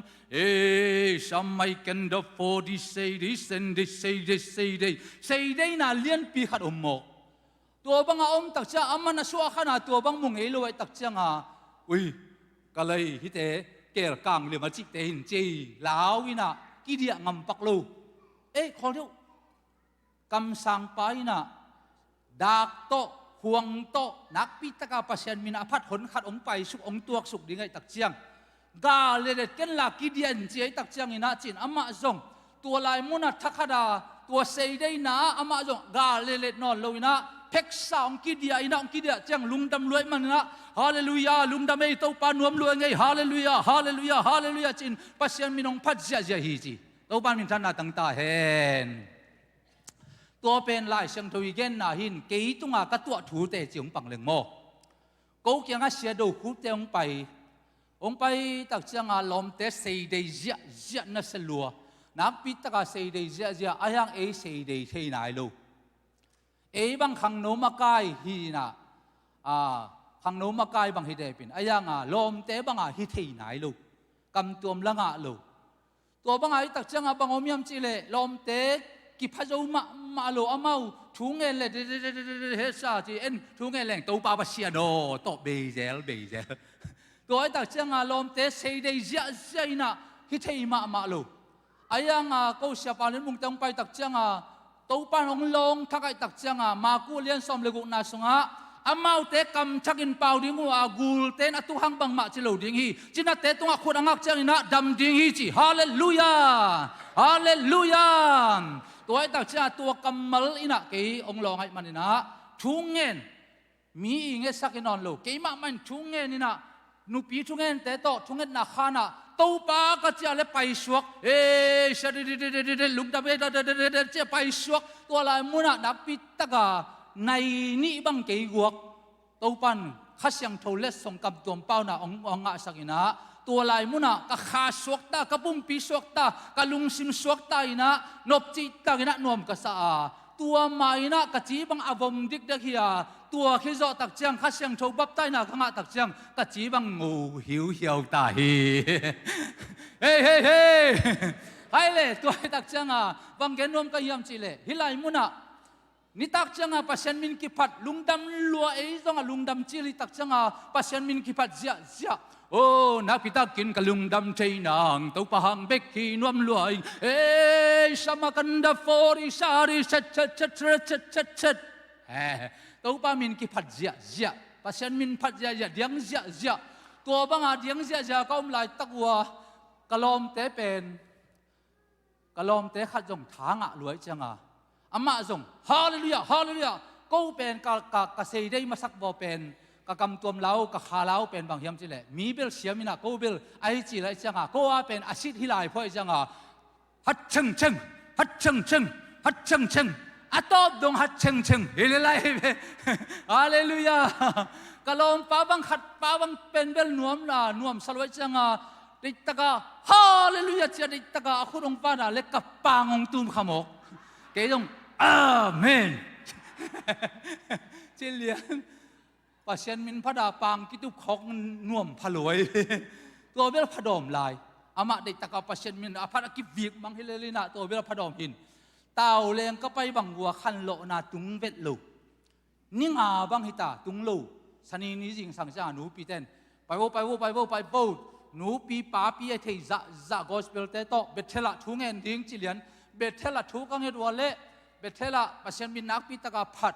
สมัยกันเดฟอดีเสยได้เซนได้เสยได้นาเลียนปีขนมหมกตัวบางองค์ตักเชียงอามันชัวขนาดตัวบางมุงเอลวยตักเชียงอุ้ยก็เลยฮิตเกลกางเรียมาจิตเตหินจีลาววินะกิเดียงำปักลูขอเดียวคำสั่งไปนะดักโตห่วงโตนักปิตกาปัสยันมินาพัดหนขัดองไปสุกองตัวสุกดิ่งไอตักเจียงกาเลเลกันลากิเดียนเจียตักเจียงอินาจินอามาจงตัวลายมุนัทักขดาตัวเซยได้นาอามาจงกาเลเลนอนลอยนะเพ็กสองกิเดียอินาองกิเดียเจียงลุงดำรวยมันนะฮาเลลูยาลุงดำไอตัวปานวมรวยไงฮาเลลูยาฮาเลลูยาฮาเลลูยาจินปัสยันมินองพัดเจียฮีจีตัวปานมินทันนาตั้งตาเห็นตัวเป็นลายเชียงทวีเกนนาหินกี่ตุงกระตัวถูเตจิงปังเลงโมกูเกียงเสียดูคูเตองไปตักเชียงลมเตเสยเดียนัสลัวนับปิตกาเสยเดียอายังเสยเดียเทนายลูบังขังโนมากายฮีนะขังโนมากายบังฮิเดปินอายังลมเตบังฮิเทนายลูกำตัวมละงะลูตัวบังตักเชียงบังอมยมจิเลลมเตกิพะโจมาโลอามาทุ่งเงินเลยเฮซ่าจีเอ็นทุ่งเงินแหล่งตัวปาปเชียโนตบเบเซลตัวไอ้ตักเชียงลมเตะเสียได้เสียนะฮิตให้มาโลไอ้ยังเขาเสียปานิมุงตังไปตักเชียงตัวปานองลงทักไอ้ตักเชียงมากูเลี้ยงสมเลกุนาสงะอามาเตะกำชักินเปล่าดิ้งหัวกูเตะตุหังบังมาจิโลดิ้งฮีจินาเตะตัวขุดอังอักเชียงนะดำดิ้งฮีจีฮาเลลูยาฮาเลลูยาตัวไอ้ตักเชียตัวกำมลอินะกี่องลองให้มันนะทุ่งเงินมีเงี้ยสักนอนโลกี่มามันทุ่งเงินนี่นะนุปีทุ่งเงินแต่โตทุ่งเงินนาขานะตัวปากระเจียเลยไปสวกเสด็จลุงดำเจียไปสวกตัวลายมุนะนับปิตกาในนี่บังกี่กวกตัวปันขัดยังโทเลสส่งกับตัวเป้านะองอาสักนะตัวลายมุนะกะขาสวกตากะปุ่มปีสวกตากะลุงซิมสวกตาอินะนบจิตตาอินะนวมกะสาตัวมาอินะกะจีบังอาวมดิกเดียตัวขี้จอตักเจียงขัดยังโชบับใต้นะข้างตักเจียงกะจีบังงูหิวตาฮีเฮ้ไอ้เลยตัวตักเจียงบังเกนวมกะยามจิเลฮิลายมุนะนี่ตักเจียงปัสยันมินกิพัดลุงดำลัวจงลุงดำจิลิตักเจียงปัสยันมินกิพัดเสียโอ้นักพิทักษ์กินกะลุงดำใจนางตัวปะหังเบกขีนวมลอยสมากันดาฟอริสาริชัดตัวปะมินกิพัดเสียปัสยันมินพัดเสียเดียงเสียตัวบังเดียงเสียก็ไม่ไหลตักวัวกะลอมเตะเป็นกะลอมเตะขัดจงทางรวยจังอามาจงฮาเลลูยาก็เป็นกะเสยได้มาสักบ่เป็นกะกำตัวเรากะขาเราเป็นบางอย่างจิเลมีเบลเสียมินะก็เบลไอจีไรจังก็ว่าเป็นอาชีพที่หลายพ่อจังฮัดเชิงอะตอบดงฮัดเชิงเฮเลไลฮาเลลูยากะลมป้าบังขัดป้าบังเป็นเบลนวมสลวยจังดิตะกะฮาเลลูยาจะดิตะกะคุณองค์ป้าน่ะเล็กกับปางองตุมขมกเกยงอาเมนเจเลียน ปัศยันมินพระดาปังกิตุขอกน่วมพลอยตัวเวลพระดอมลายอามาเด็กตะกาปัศยันมินอภัตกิวิกมังฮิเลลินาตัวเวลพระดอมหินเต่าเลงก็ไปบังวัวขันโลนาตุงเวทโลนิ่งบังฮิตาตุงโลสนีนี้จริงสังจาหนูปีเต้นไปโวหนูปีป้าปีไอเทจะกอสเปลเตโตเบทเทละทุงเงินดิ้งจิเลียนเบทเทละทุกังเฮดวอลเล่เบทเทละปัศยันมินนักปีตะกาพัด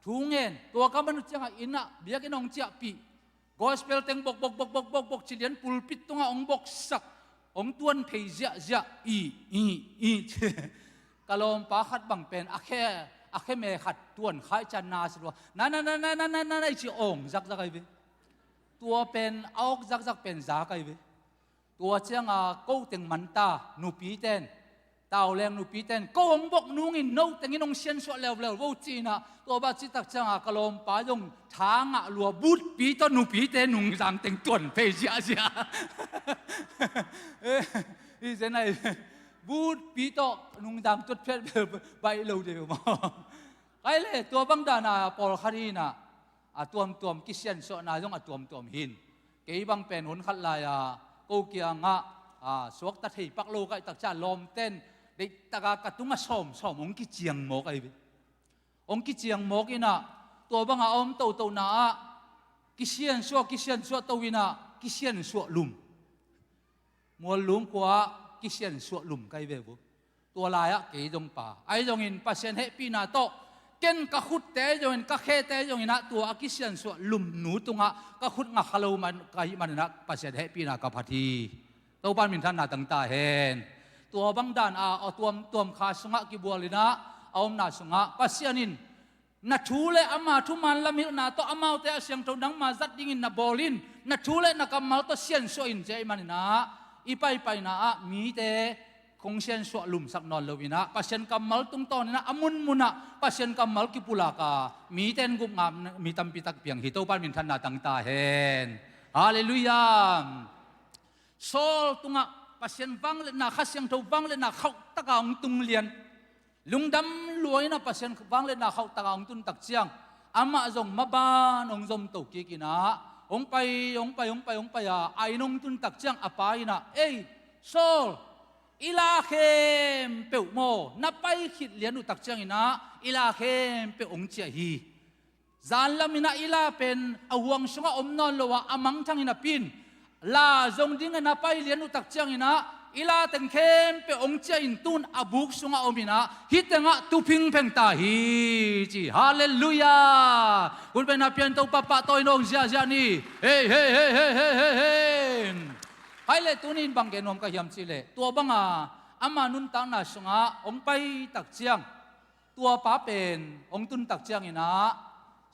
ทุงเงินตัวก็มนุษย์จังอินะเบียกินองเจียปีกอสเปลเต็งบกจิเลียนปุลปิดตงองบกสักองตวนเพย์จะอีกะลมป้าขัดบังเป็นอาแค่เมขัดตวนขายจันนาสิว่านั่นไอจีองจักไอเวตัวเป็นออกจักเป็นจักไอเวตัวเจ้ากูเต็งมันตาหนูปีเต้นเต่าแรงหนูปีเต้นกูองบกนุ่งอินโนเต็งอินองเชียนสวดเลววูจีนะตัวบ้าจิตักเจ้ากะลมป้ายงทางลัวบูดปีต้นหนูปีเต้นนุ่งจังเต็งตวนเพย์เสียอีเจนไอบูดปีโตนุ่งดำจุดเพชรใบเหลวเดียวมาไอ้เลยตัวบังดานาปอลคารีน่ะตัวกิเซียนโซนาจงตัวหินเกี่ยบังเป็นหุ่นขัดลายกูเกียงสวกตะเทียปักโลกไอ้ตักจ่าลมเต้นเด็กตะกากระตุ้งส้มองกิเจียงหมกไอ้องกิเจียงหมกอินะตัวบังอมโตนากิเซียนโซตัววินะกิเซียนโซลุมมัวลุมกว่ากิเซียนสวดลุมไกเวบุตัวลายเกยจงป่าไอจงอินปัศยันเฮปีนาโตเก่นกะขุดเตจงอินกะเคเตจงอินะตัวกิเซียนสวดลุมหนูตุงะกะขุดงะขลุมันไกมันนะปัศยันเฮปีนากะพัทีตัวบ้านมินทันนาตั้งตาเห็นตัวบังดานเอาตัวขาสงะกิบัวลินะเอาหน้าสงะปัศยันินนัททูเลอามาทุมันละมิลนาโตอามาเตอเสียงตัวดังมาจัดดิ่งอินนาบอลินนัททูเลนักมาโตเซียนโซอินเจมันนะอีไปนะมีแต่คงเชียนสวลุมสักนอนเลวินะปัศยันกำมัลตุงตอนนะอมุนมุนะปัศยันกำมัลกิปุลากามีแต่งุบงามมีตัมปิตักเปียงฮิโตปันมินทันนาตั้งตาเห็นฮาเลลูยาโซลตุงะปัศยันฟังเลนะขัดเสียงทูฟังเลนะเขาตะกางตุงเลียนลุงดำรวยนะปัศยันฟังเลนะเขาตะกางตุนตักเชียงอามาจงมาบ้านองจมตุกิกินะองไปไอ้นงตุนตักเจียงอปายนะเอ้ยโซลอิลาเคมเปียวโมนับไปขิดเลียนอุตักเจียงนะอิลาเคมเปียวองเจียฮีจานละมินะอิลาเป็นอวงสงะอมนอนโลวะอามังทังอินะปินลาจงดิ้งนับไปเลียนอุตักเจียงนะอิลาเต็งเข้มเปียวองเจียอินตุนอบุกสงะอมินะฮิตงะตุพิงเพ่งตาฮีจีฮาเลลูยาคุณเป็นนับเพียนตัวปะปะตัวน้องเสียนี่เฮ้ไฮเลตุนินบังเกนอมก็ยำสิเลตัวบังอามานุนตังนาสงะองไปตักเจียงตัวป้าเป็นองตุนตักเจียงอินะ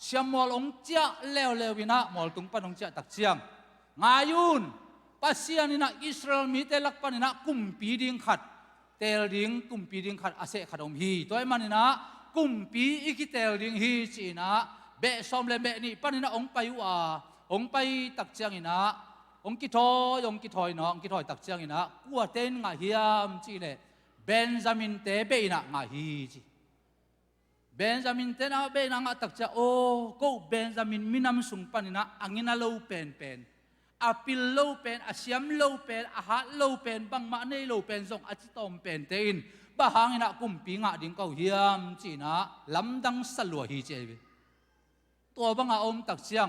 เสียมอลองเจียเลววินะมอลตุงปนองเจียตักเจียงงายุนปัศยันนินะอิสราเอลมีเตลักปนินะกุมปีดิ่งขัดเตลดิ่งกุมปีดิ่งขัดอาเซขัดอมฮีตัวมันนินะกุมปีอีกิเตลดิ่งฮีจีนะเบะซอมเลเบะนี่ปนินะองไปองไปตักเจียงอินะองกิทอยเนาะองกิทอยตักเจียงอินะกัวเต้นงาฮิยามจีเลเบนจามินเตเบอินะงาฮีจีเบนจามินเตนะเบนะงาตักเจียโอก็เบนจามินมินำสุงปนินะอังอินะโลเป็นอาปิลโลเป็นอาเซียมโลเป็นอาฮัตโลเป็นบางมาเนโลเป็นส่งอาจิตอมเป็นเตินบะหางอินะกุมปีงะดิ่งเก้าเฮียมจีนะลำดังสลัวฮีเจวิตัวบางอาอมตักเชียง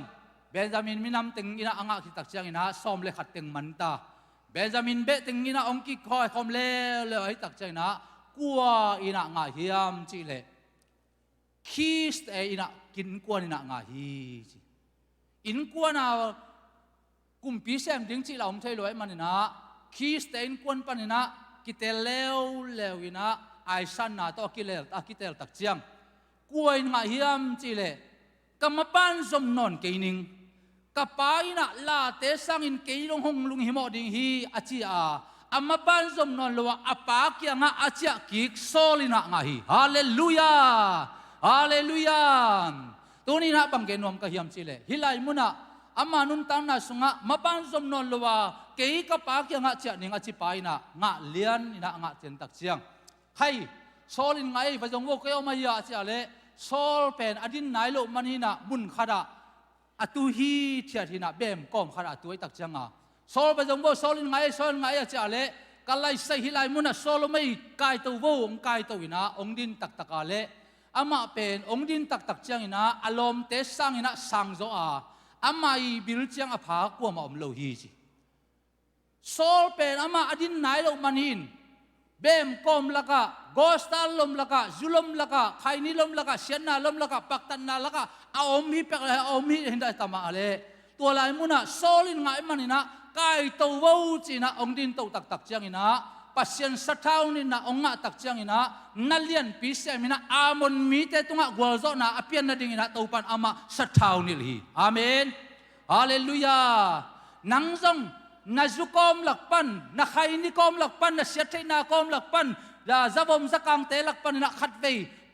เบนจามินมินำตึงอินะอ่างคิตักเชียงอินะซ้อมเลขัดตึงมันตาเบนจามินเบตึงอินะองกิคอยคอมเลไอตักเชียงอินะกัวอินะงาเฮียมจีเลคีสเออินะกินกัวอินะงาฮีจีอินกัวนากุมปีเซมดิ้งจีเราไม่ใช่รวยมันนะคีสเตนกวนปันนะกิเตเลวอินะไอซันนะตัวกิเตลตักเจียงกวยงาเฮียมจีเลกำมาปั้นสมนนเกนิงกับป้ายนะลาเตสังอินเกยลงหงลุงหิมอดิ่งฮีอาจีอามาปั้นสมนนลัวอาปากยังอาจีกิกโซลินะงาฮีฮาเลลูยาตัวนี้นะบังเกนวมกะเฮียมจีเลฮิไลมุนะอามานุนตังนาสุงะมาปันสมนนลัวเกยกับปากยังงะเจียนิงอาจิปายนะงะเลียนนะงะเจนตักเจียงให้โซลินไงพระจงโวกเอวมายาเจียเลโซลเป็นอดินไหนโลมันนี่นะบุญขดา อตุฮีเทียทีน่ะเบมก้อมขัดอตุไอตักจังอ่ะโซลไปจงบ่โซลินไงจะเละกันไล่ใส่หิไลมุนอ่ะโซลไม่กายตัววูองกายตัวอินะองดินตักตะกาเละอามาเป็นองดินตักจังอินะอารมณ์เตสังอินะสังโซอามาอีบิลจังอภากวมาอมโลฮีจีโซลเป็นอามาอดินไหนลงมันหินเบมก้อมละกะโกสตาลลมละกะจุลมละกะไข่นิลมละกะเชียนนาลมละกะปักตันนาละกะเอาอมฮีเป็กเลยเอาอมฮีเห็นได้ตามาเละตัวลายมุนอ่ะโซลินไงมันอินะกายตัววูจีนะองดินตัวตักจังอินะปัสยันสัตเท่านี่นะองค์ตักจังอินะนัลเลียนพิเศษมินะอามนมีเตตุงะกวลโซนะอภิญญาดิ่งอินะตัวปันอามาสัตเท่านี่ลีอาเมนฮาเลลูยานังซงนาจุกอมหลักปันนาไข่นิกอมหลักปันนาเสียเทนากอมหลักปันดาจับอมสักกังเตหลักปันนะขัดเว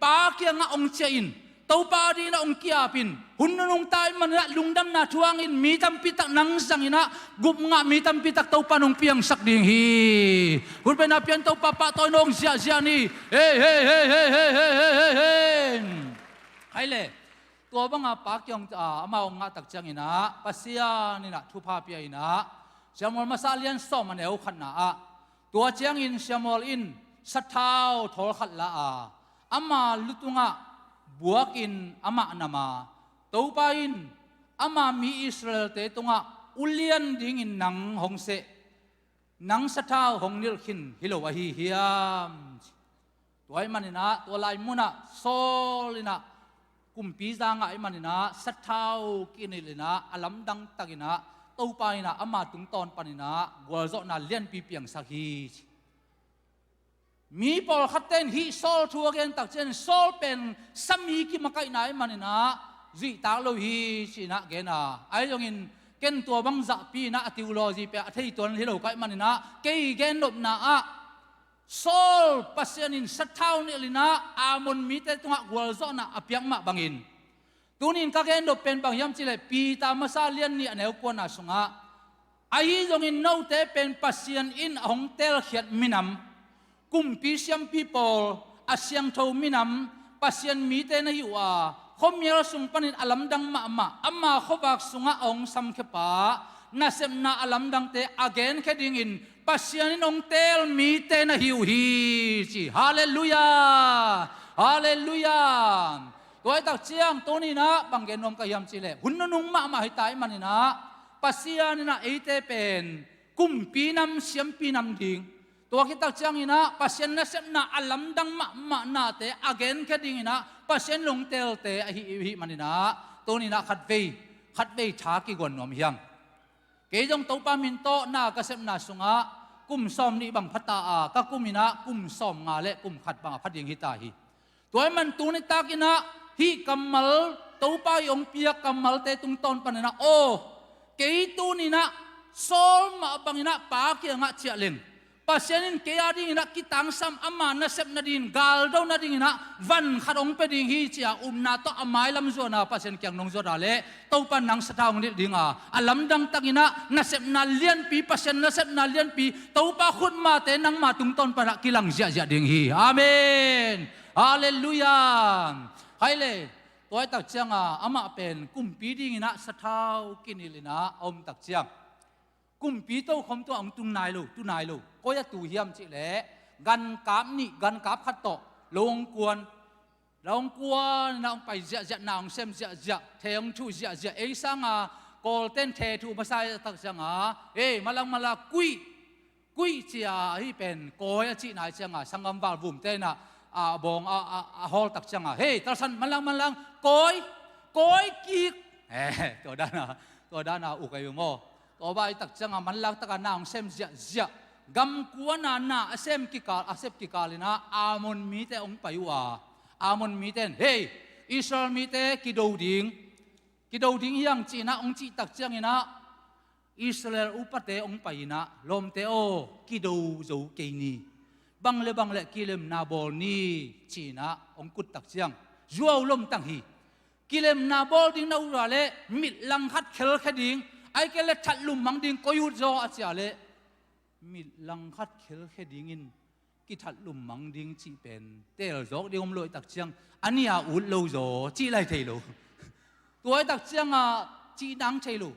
ปาเกียงะองเชียนตัวปาดีนะองเกียปินหุ่นนงตายมันละลุงดำนาทวงอินมีตำปิตักนังสังอินะกุบงะมีตำปิตักตัวปานงเปียงสักดิ่งฮีหุ่นเป็นอาเปียนตัวปาปะตัวนงเสียนี่เฮ้ใครเลยตัวบังอาปากยองอามาองตักจังอินะปัสยานี่นะทุพาเปียอินะเสียมอลมาซาเลียนซ้อมมันเอวขันนะตัวเจียงอินเสียมอลอินสัตเท้าทอลขัดละอามาลุตุงะบวกอินอามานามาตัวไปอินอามามีอิสราเอลเตตุงะอุเลียนดิ่งอินนังหงเสนังสัตเท้าหงนิลขินฮิโลวะฮีฮิยามตัวไอ้มันนะตัวลายมุนะโซลินะกุมปีจางไอ้มันนะสัตเท้ากินเลยนะอลัมดังตักินะตัวไปนะอามาตุงตอนปันนะกัวโจนะเลียนปีเปียงสักฮีมีปอลขัดเต้นฮิโซลทัวเกนตักเจนโซลเป็นสามีกิมาไกไหนมันนะจีตาโลฮีชินะเกนะไอ้ยงอินเกนตัวบังจับปีนะติวโลจีเปะที่ตัวนั้นที่เราไกมันนะเกยเกนลบนะโซลปัสยานินสัตเท่านี่เลยนะอามนมีแต่ตัวกัวโซนะอภิยังมาบังอินตัวนี้ก็เกนลบเป็นบางยามจิเลปีตามาซาเลียนนี่อันเอวกวนนะสุงะไอ้ยงอินโนเตเป็นปัสยานอินหงเตลเขียดมินำกุมพิเศษพีโพลอาเซียนทูมินำปัสยันมีเตนะอยู่เขามีเราส่งปันินอลัมดังมาอามาเขาบักสุงะองสัมเขปานาเซมนาอลัมดังเตอเกนแค่ดิ่งอินปัสยันองเตลมีเตนะหิวฮีจีฮาเลลูยาฮาเลลูยาตัวไอ้ตักเชียงตัวนี้นะบางเกนนมกายามจิเลหุ่นนุ่งมาให้ตายมันนี่นะปัสยันนะเอเตเป็นกุมปีนำเสียมปีนำดิ่งตัวคิดตักจังอินะปัสยันนัสนาอลัมดังมานาเตอเกนแค่ดิ่งอินะปัสยันลงเตลเตอหิมันนะตัวนี้นะขัดเวชากิกวนนมเฮียงเกยจงตัวปามินโตนากระเสมนาสุงะกุมซ้อมนี่บังพัตตาก็กุมินะกุมซ้อมงาเละกุมขัดบังพัดยิงหิตาฮีตัวมันตัวนี้ตากินะฮิกัมมัลตัวปายองเปียกัมมัลเตตุงตอนปันนะโอเกยตัวนี้นะซ้อมมาบังอินะปาเกียงะเจียเลงpasienin kaya ding ina kitang sam ama na sep na din gal daw na ding ina van kharong pe ding hi chia na to amai lam zo na pasien kyang nong zo dale to pan nang sa taong ding alam dang tangina na sep na lian pi pasien na sep na lian pi to pa khut ma te nang ma tung ton para kilang zia ding hi amen hallelujah haile toy tak chiang ama pen kum pi ding ina sa thau kinilina om tak chiangกุมปีโต้คมตัวองตุงนายลูก็จะตู่เฮียมจิเล่กันกับนี่กันกับขัดโตลงกวนน้องไปเสียนางเซมเสียเทงชูเสียเอซังกอลเต้นเททูภาษาตักเสียงมาลังกุยเจียที่เป็นกอยจีนายเสียงสังกัมบาลบุ่มเต้นบองฮอลตักเสียงตักสันมาลังกอยกีกตัวด้านอุกอยู่โมตัวใบตักจังมันลักตะกันนางเซมเสียกำกวนนาเซมกิกาลินะอามนมีเตองไปอามนมีเตนอิสราเอลมีเตกิดาวดิ้งยังจีนะองจีตักจังนะอิสราเอลอุปเตองไปนะลมเตโอกิดาวโจเกนีบังเลกิเลมนาบอลนี่จีนะองกุดตักจังจัวลมตั้งฮีกิเลมนาบอลดิ้งนาอุระเลมิดลังคัดเคลแค่ดิ้งไอ้เกล็ดทัดลุมมังดิ่งก็ยุดโจอาเจียเลมิลังคัดเคลแค่ดิ่งกิทัดลุมมังดิ่งจีเป็นเตลโจดิ่งอมลอยตักเชียงอันนี้อุดโลโจจีไรเทโลตัวไอ้ตักเชียงจี จีนังใช่ลู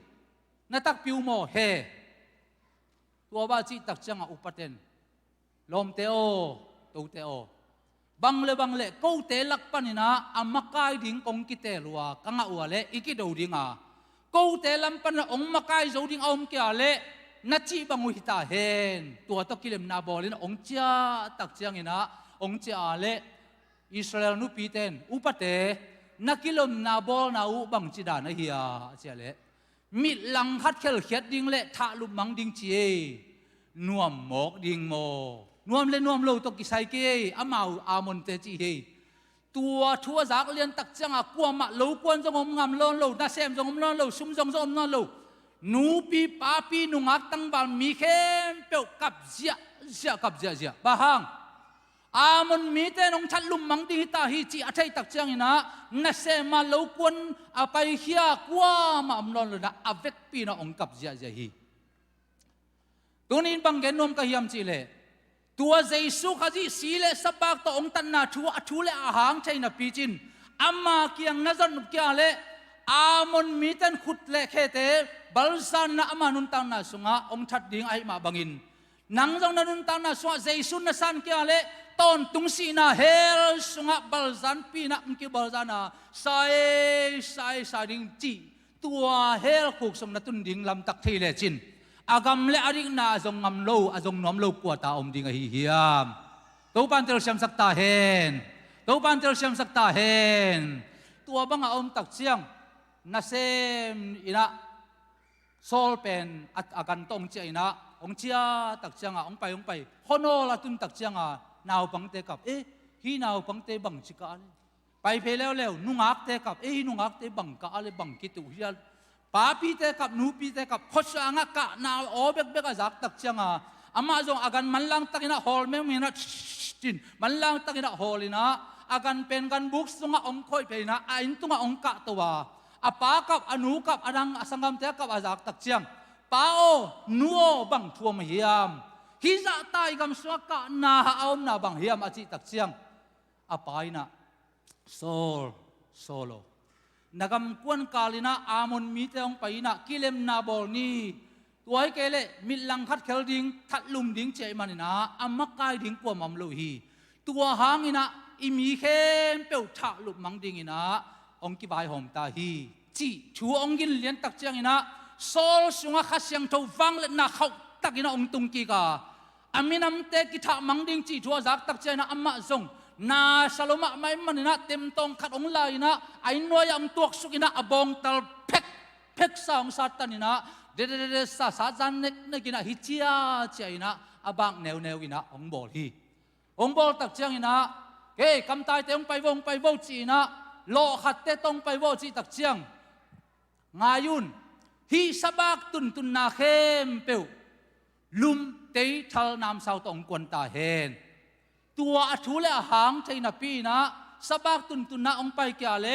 นัตักปิวโมเฮตัวบ้าจีตักจังอุปเทนลมเตโอตูเตโอบางเลกูเตลักปันินะอามักไกดิ้งองกิเตลัวกังอัวเลอีกิดูดิ้งกูเตลัมปันองมักไกโจดิ้งอมเกียเลนัจีบังอุหิตาเฮนตัวตะกิเลมนาบอลินองเจ้าตักจังนะองเจ้าเลอิสราเอลนุปีเตนอุปเตนักกิเลมนาบอลนาอุบังจิดานะเฮียเจ้าเลมิลังฮัดเคลเขียดดิ้งเลทะลุมังดิ้งจีนวมหมกดิ้งโมนวมเลนวมโลตกิไซเกอามาวอามอนเตจีเฮตัวทัวจากเลียนตักจังกัวมาโลกวนจงอมงามโลนโลนาเซมจงอมโลนโลซุมจงอมโลนโลนูปีป้าปีนุงักตั้งบาลมีเข้มเปียวกับเจียกับเจียบ้าฮังอามอนมีแต่นงชัดลุมมังดิ้งตาฮิจีอัฐัยตักจังนะนาเซมาโลกวนอาไปเฮียกัวมาอมโลนโลนะอเวกปีนะองกับเจียฮีตัวนี้บังเกนนวมกะฮิมจีเลตัวเจสุขจีสีเลสบักตัวองตันนาชัวเลอาหางใช่นาปีจินอามาเกียงนัจันนุกยาเลอามอนมีตันขุดเลเคเตบัลซันนาอามานุนตันนาสุงะองชัดดิ้งไอมาบังอินนังจงนานุนตันนาสุงะเจสุนนาสันเกียเลตอนตุงสีนาเฮลสุงะบัลซันปีนักมุกิบัลซันนาใส่ดิ้งจีตัวเฮลขุกสมนาตุนดิ้งลำตักเทเลจินอากำเลอริกนาจงงำโลจงน้อมโลกว่าตาอมดิ้งเฮียมตัวปันเตลเชมสักตาเฮนตัวปันเตลเชมสักตาเฮนตัวบังอาอมตักเชียงนาเซมอินะโซลเป็นอาการตองเจียนะองเจียตักเชียงองไปฮอนอละตุนตักเชียงนาวบังเตกับฮีนาวบังเตบังชิกาเลไปเพลแล้วนุงักเตกับนุงักเตบังกาเลบังกิตุฮิยป้าปีเตกับนูปีเตกับขชางกะนาวโอเบกจักตักเชียงอามาจงอาการมันลังตักินะฮอลเมมินะจินมันลังตักินะฮอลินะอาการเป็นกันบุกสุงะองคอยไปนะอินตุงะองกะตัวอาป้ากับอนุกับอนังสังกามเตกับอาจักตักเชียงป้าโอนัวบังทัวมเฮียมฮิจะตายกำสวกะนาฮาอมนาบังเฮียมอาจิตักเชียงอาป้ายนะโซโลนักำกวนกาลินะอามอนมีเตองไปนะกิเลมนาบอลนี่ตัวไอ้เกเลมิลังคัดเคลดิ้งทัดลุมดิ้งเจมันนะอามักไกดิ้งกว่ามัมโลฮีตัวหางอินะอิมีเข้มเปียวทัดลุมมังดิ้งอินะองกิบายหอมตาฮีจีชัวองกินเลี้ยนตักเจียงอินะโซลสุงะขัดเสียงทวังเลนะเขาตักอินะองตุงกีกาอามินำเตกิทัดมังดิ้งจีชัวจักตักเจียนะอามาซงนาสโลมะไม่มันนะเต็มตองขัดองลายนะไอ้น้อยองตัวสุกินะอบองตัลเพ็กสองสัตตันนะเดสาจันเนกินะฮิจิอาเจนะอบางแนวอินะองบอลฮีองบอลตักเจียงอินะเฮ้คำตายเตองไปวงจีนะโลขัดเตตองไปวงจีตักเจียงงายุนฮีสบักตุนนาเข้มเปียวลุมเตยทัลนามสาวตองกวนตาเฮนตัวอัฐุเลหางใจนับปีนะสบักตุนนะองไปเกี่ยเล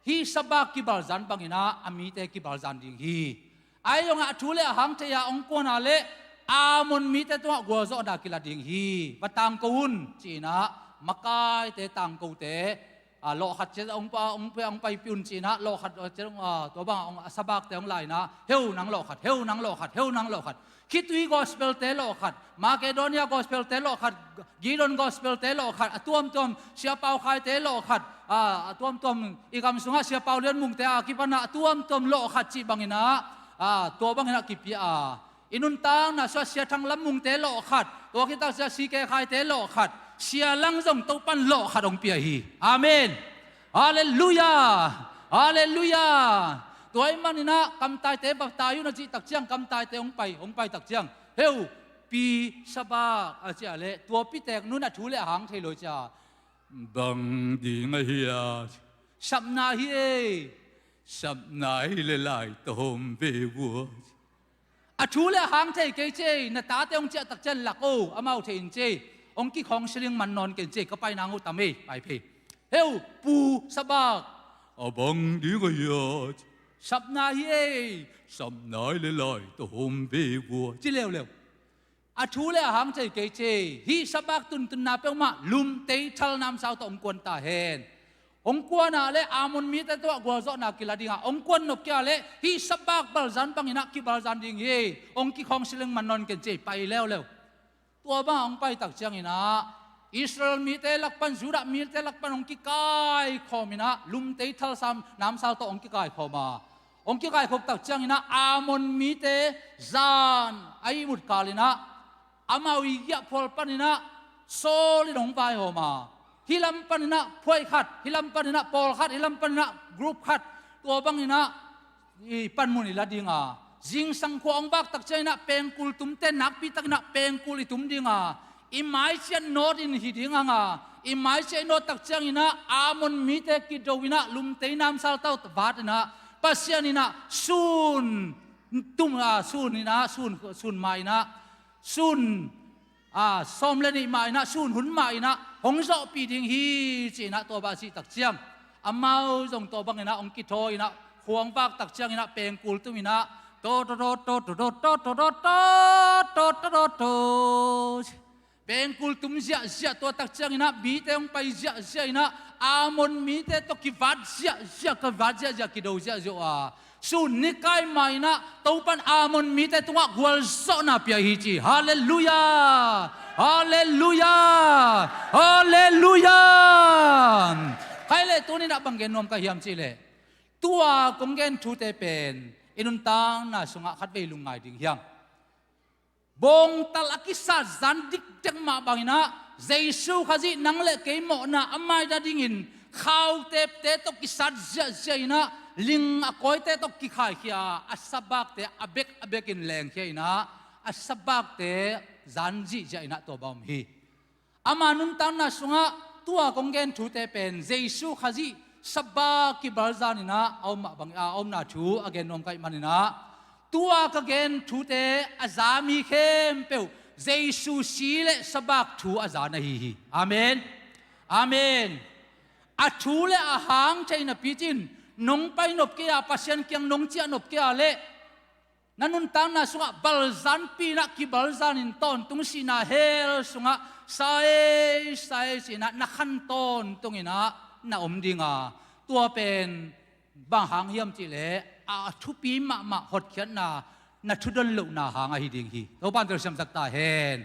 ฮีสบักกิบาลจันบังอินะอามีเตกิบาลจันดิ้งฮีไอายองอัฐุเลหางใจยาองกวนอาเลอามอนมีเตตัวกัวโซดากิลาดิ้งฮีวัตามกุนจีนะมักไกเตตังกูเตโลขัดเจ้าองไปพิวจีนะโลขัดเจ้าตัวบ้างองสบักเตองไลนะเฮวนังโลขัดคิดวีกอสเปลเตโลขัดมาเกโดเนียกอสเปลเตโลขัดกีดอนกอสเปลเตโลขัดตัวมเสียเปาใครเตโลขัดตัวมอีกคำสุงะเสียเปาเลียนมุงเตอาคิปนะตัวมโลขัดจีบังอินะตัวบังอินะกิปีอาอินุนตังนะเสียทั้งลำมุงเตโลขัดตัวคิดตั้งเสียสีเกใครเตโลขัดเสียลังจงตัวปันโลขัดองเปียฮีอาเมนฮาเลลูยาตัวไอ้มันนี่นะกำตายเตะบักตายอยู่นะจีตักเจียงกำตายเตะองไปตักเจียงเฮวปีสบากอาเจียเลตัวปีแตกนู้นน่ะถูเลหางเทโลจ้าบังดีงเฮียสับนาเฮสับนาเฮเลไลตอมเบวัวอาถูเลหางเทเกเจน่ะตาเตองเจียตักเจียงหลักโออามาเทนเจองกี้ของเชลิงมันนอนเกนเจก็ไปนางอุตเมไปเพเฮวปูสบากบังดีงเฮียสับนาเฮสับนาเฮเลไลตอมเบวัวจีเร็วอาชูเลหางใจเกจฮีสบักตุนนาเปลมาลุมเตยทัลนามสาวตอมกวนตาเฮน องกวนอะไรอามุนมีแต่ตัวกัวจอนักกิลาดิ่งองกวนนกแก่เลยฮิสบักบาลจันปังอินักกิบาลจันดิ่งเฮองกิของสิลงมันนอนกันเจไปแล้วตัวบ้าองไปตักเจียงอินะอิสราเอลมีแต่ลักปันจุดมีแต่ลักปันองกิกายขอมินะลุมเตยทัลซัมน้ำสาวตัวองกิกายขอมาองกิกายขบตักเจียงอินะอามุนมีแต่จานไอมุดกาลินะอามาวิยะพอลปันอินะโซลิดองไปขอมาฮิลัมปันนะพวยขัดฮิลัมปันนะปอลขัดฮิลัมปันนะกรุ๊ปขัดตัวบังนะปันมุนิลาดิงาจิงสังควงบักตักใจนะเปงกุลตุมเตนักปีตักนะเปงกุลตุมดิงาอิมายเชนโนดินฮิดิงาอิมายเชนโนตักใจนะอามุนมีเตกิดวินะลุมเตนามสัลเต้าตบาดนะปัสยานินะซูนตุมซูนนี่นะซูนไมนะซูนสมเลนิมาอินะซูนหุนมาอินะหงโซปีดิงฮีจีนะตัวบาสีตักเจียมอามาจงตัวบังอินะองกิโทอินะควงปากตักเจียงอินะเปงกุลตุมินะโตเปงกุลตุมเสียตัวตักเจียงอินะบีเตองไปเสียอินะอามุนมีเตตกิวัดเสียกวัดเสียกิโดเสียโจสุนิกายมาอินะตัวปันอามุนมีเตตัวกวลโซนาเปียฮิจีฮาเลลูยาฮาเลลูยาฮาเลลูยาใครเลยตัวนี้นับบังเกนนวมกะฮิมจีเลยตัวกงเกนทูเตเป็นอินุนตังน่าสงะขัดไปลุงไงดิ่งฮิมบงตลักิสัดจันดิกจังมาบังนะเจสูขจินังเละเกยโมนะอามายดาดิ่งินข้าวเตปเตตกิสัดเจนะลิงอคอยเตตกิขายขี้อาสับบักเตอเบกินแรงขี้นะอาสับบักเตจันจิเจนะตัวบ่มฮีอามานุนตังน่าสงะตัวกงเกนทูเตเป็นเจสูขจิสับบักกิบาลจานินะเอามาบังเอาหน้าชูอเกนนอมไกมันนินะตัวกเกนทูเตอาจามีเข้มเปียวเจสูสีเลสับบักทูอาจานะฮีอาเมนอาเมนอาทูเลอาหางใจนับพิจินนงไปนบเกียปัสยันเกียงนงเจียนบเกียเลนันุนตังน่าสุงะบาลจันปีนักกิบาลจันินตอนตุงสีนาเฮลสุงะใส่สีนะนักขันตอนตุงอินะน่าอมดิงาตัวเป็นบางหางเยี่ยมจีเลอาทุปีมาหดเขียนนาทุดนลุนาหางอหิดิงฮีตัวปันตัวเชื่อมสักตาเห็น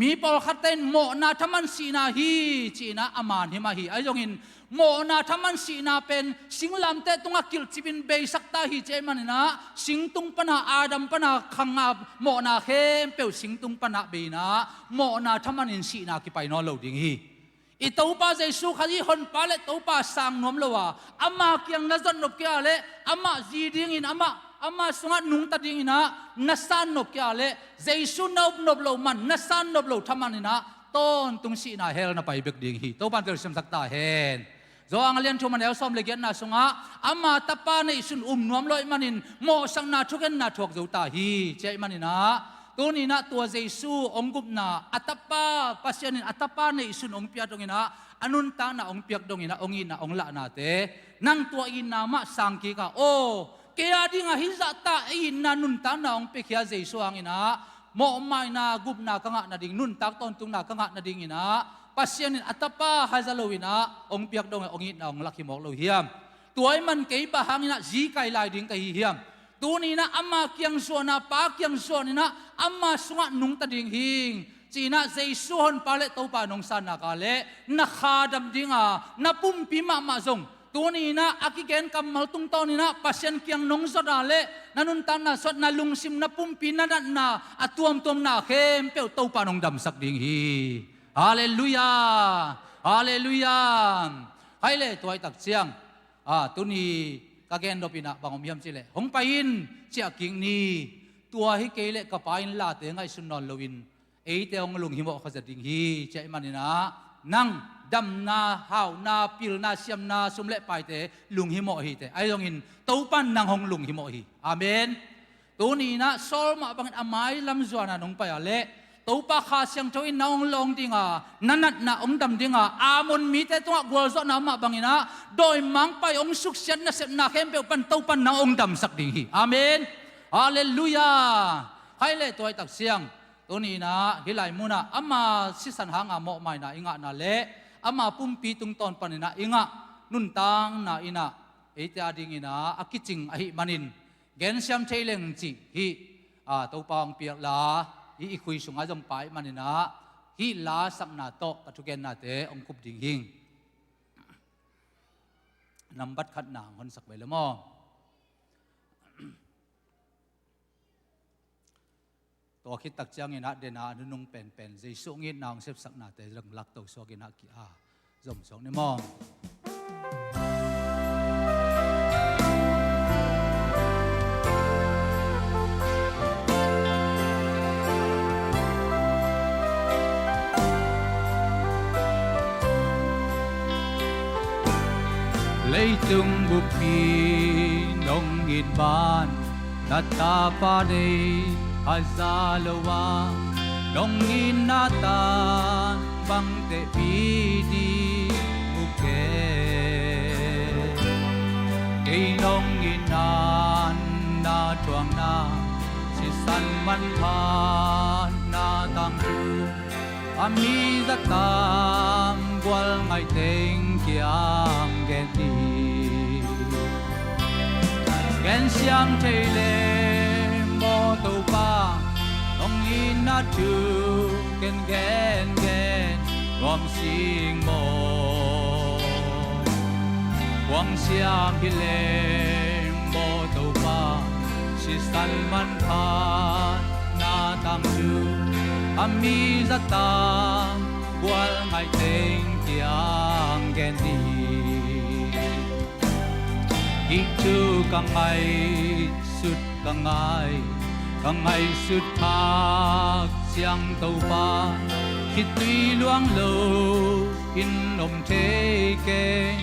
มีปอลขัดเต้นโมนาทมันสีนาฮีจีนะอามานหิมาฮีไอ้ยงอินโมนาทมันสีนาเป็นสิงลำเตตุงกิลจิบินเบสักตาฮีเจมันนะสิงตุงปนาอาดัมปนาขังอาโมนาเข้มเปียวสิงตุงปนาเบนะโมนาทมันอินสีนากิไปนอลดิงฮีอีตัวป้าเจสุขจีฮอนป้าเลตัวป้าสังนมเลวะอามาเกียงนัจนนบเกียเลอามาจีดิงอินอามาสุงะนุงตัดดิงอินะนัสานนบเกียเลเจสุนบโลมันนัสานนบโลทำมันอินะต้นตุงสีนาเฮลนาไปเบกดิงฮีตัวปันเตอร์เซมสักตาเฮนจงอังเลียนชมันเอลซอมเลเกนนาสุงะอามาตาปาในสุนนวมลอยมันินโมสังนาทุกันนาทวกจูตาฮีเจมันอินะตัวนี้นะตัวเจสูองกุบนาอัตปาปัสยานินอัตปาในสุนองเปียดงอินะอนุนตานาองเปียกดงอินะองอินะองละนาเตนั่งตัวอินนามาสังกีกาโอเกียดิงาฮิจัตตาอินนานุนตานาองเปียกยาเจสูอังอินะโมไม่นากุบนากังะนาดิงนุนตักตอนตุงนากังะนาดิงอินะปัสยานินอัตปาฮาซาโลวินะองเปียกดงองอินะองลักขิมอกโลเฮียมตัวมันเกยบะหังอินะจีไกลายดิงกะเฮียมตัวนี้นะอามาเกียงส่วนนะปาเกียงส่วนนี่นะอามาสุงะนุงตะดิงหิงจีน่าเจส่วนปาเลตัวปานงสันนักาเลนักขาดำดิงนับปุ่มพิมาจงตัวนี้นะอากิเกนกำมัลตุงตอนนี้นะปัสยันเกียงนงสดาเลนันุนตันนะสดนัลุงซิมนับปุ่มพินัดนะอัตวมนาเข้มเปียวตัวปานงดำสักดิงหิฮาเลลูยาฮาเลลูยาให้เลยตัวไอ้ตักเสียงตัวนี้กาเกนดปินะบางอมยมจิเลหงไปอินเจ้ากิงนีตัวให้เกลกับไปอินลาเตงไอสุนนอลลวินเอเตองลุงหิมอขจัดดิงฮีเจ้ามันนี่นะนั่งดำนาหาวนาปิลนาเสียมนาสุมเละไปเตลุงหิมอฮีเตไอตรงอินตัวปันนางหงลุงหิมอฮีอาเมนตัวนี้นะโซลมาบังอามายลำจวนนงไปอะไรตัวปะขาเสียงโจอินน้องลงดิงนันนะองดำดิงอามุนมีแต่ตัวกวลโซนามาบังอินะโดยมังไปองสุขเสียนนะเสนาเข้มเปียวปันตัวปันน้องดำสักดิงฮีอาเมนฮาเลลูยาให้เลยตัวตักเสียงตัวนี้นะฮิไลมุนะอามาสิสันหางโมไม่นะอิงะนะเละอามาปุ่มปีตุงตอนปันนะอิงะ nun tang na ina ita ding ina akiching ahi manin gen siam thaileng chi hi to pang piak la i khui sunga jong pai manina hi la sak na to pathuken na te ong kup ding hing nambat khat nang hon sak bai lemo to khit tak chang ina de na nung pen pen jai su ngi nang sep sak na te rang lak to so gina ki a zom song ni mong lấy tung búp pi nong nghìn ban na ta pa đây azalawa nong nghìn na ta bang te pi di buke cây nong nghìn nan na chuang na si san man phan na tang tu ami za tam gwal ngai teng kiang gen đi gen siam thei le mo to pa ong in na tu gen rom sing mo quang siam hi le mo to pa si san man pha na tam tu ami za tam gwal ngai teng kiang gen đi itu kangai sut thak siang tàu pa khi tuy luang lâu in om thế ke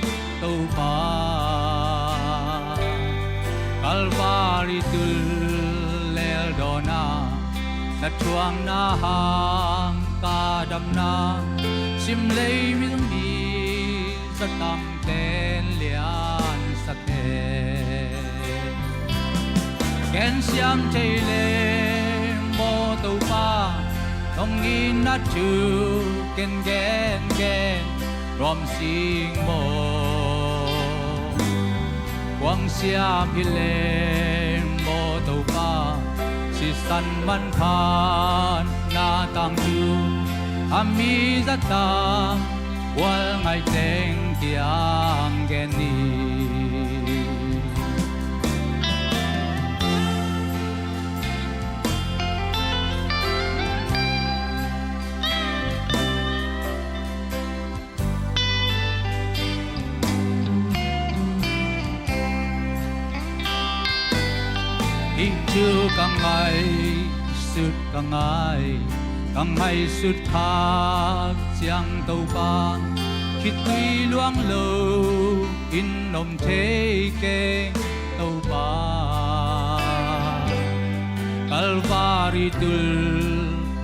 tàu pa Calvary tul lel dona na chuang na hang ka dam na sim lei mi đi sa tam ten lian sa te gen siam thei le mo to pa nong in na tu gen rom sing mo quang siam hi le mo to pa si san man phan na tang tu ami za tam wal ngai teng kiang gen ni itu kangai sut khak chiang tàu pa khi tuy luang lâu in nom thế ke tàu pa Calvary tul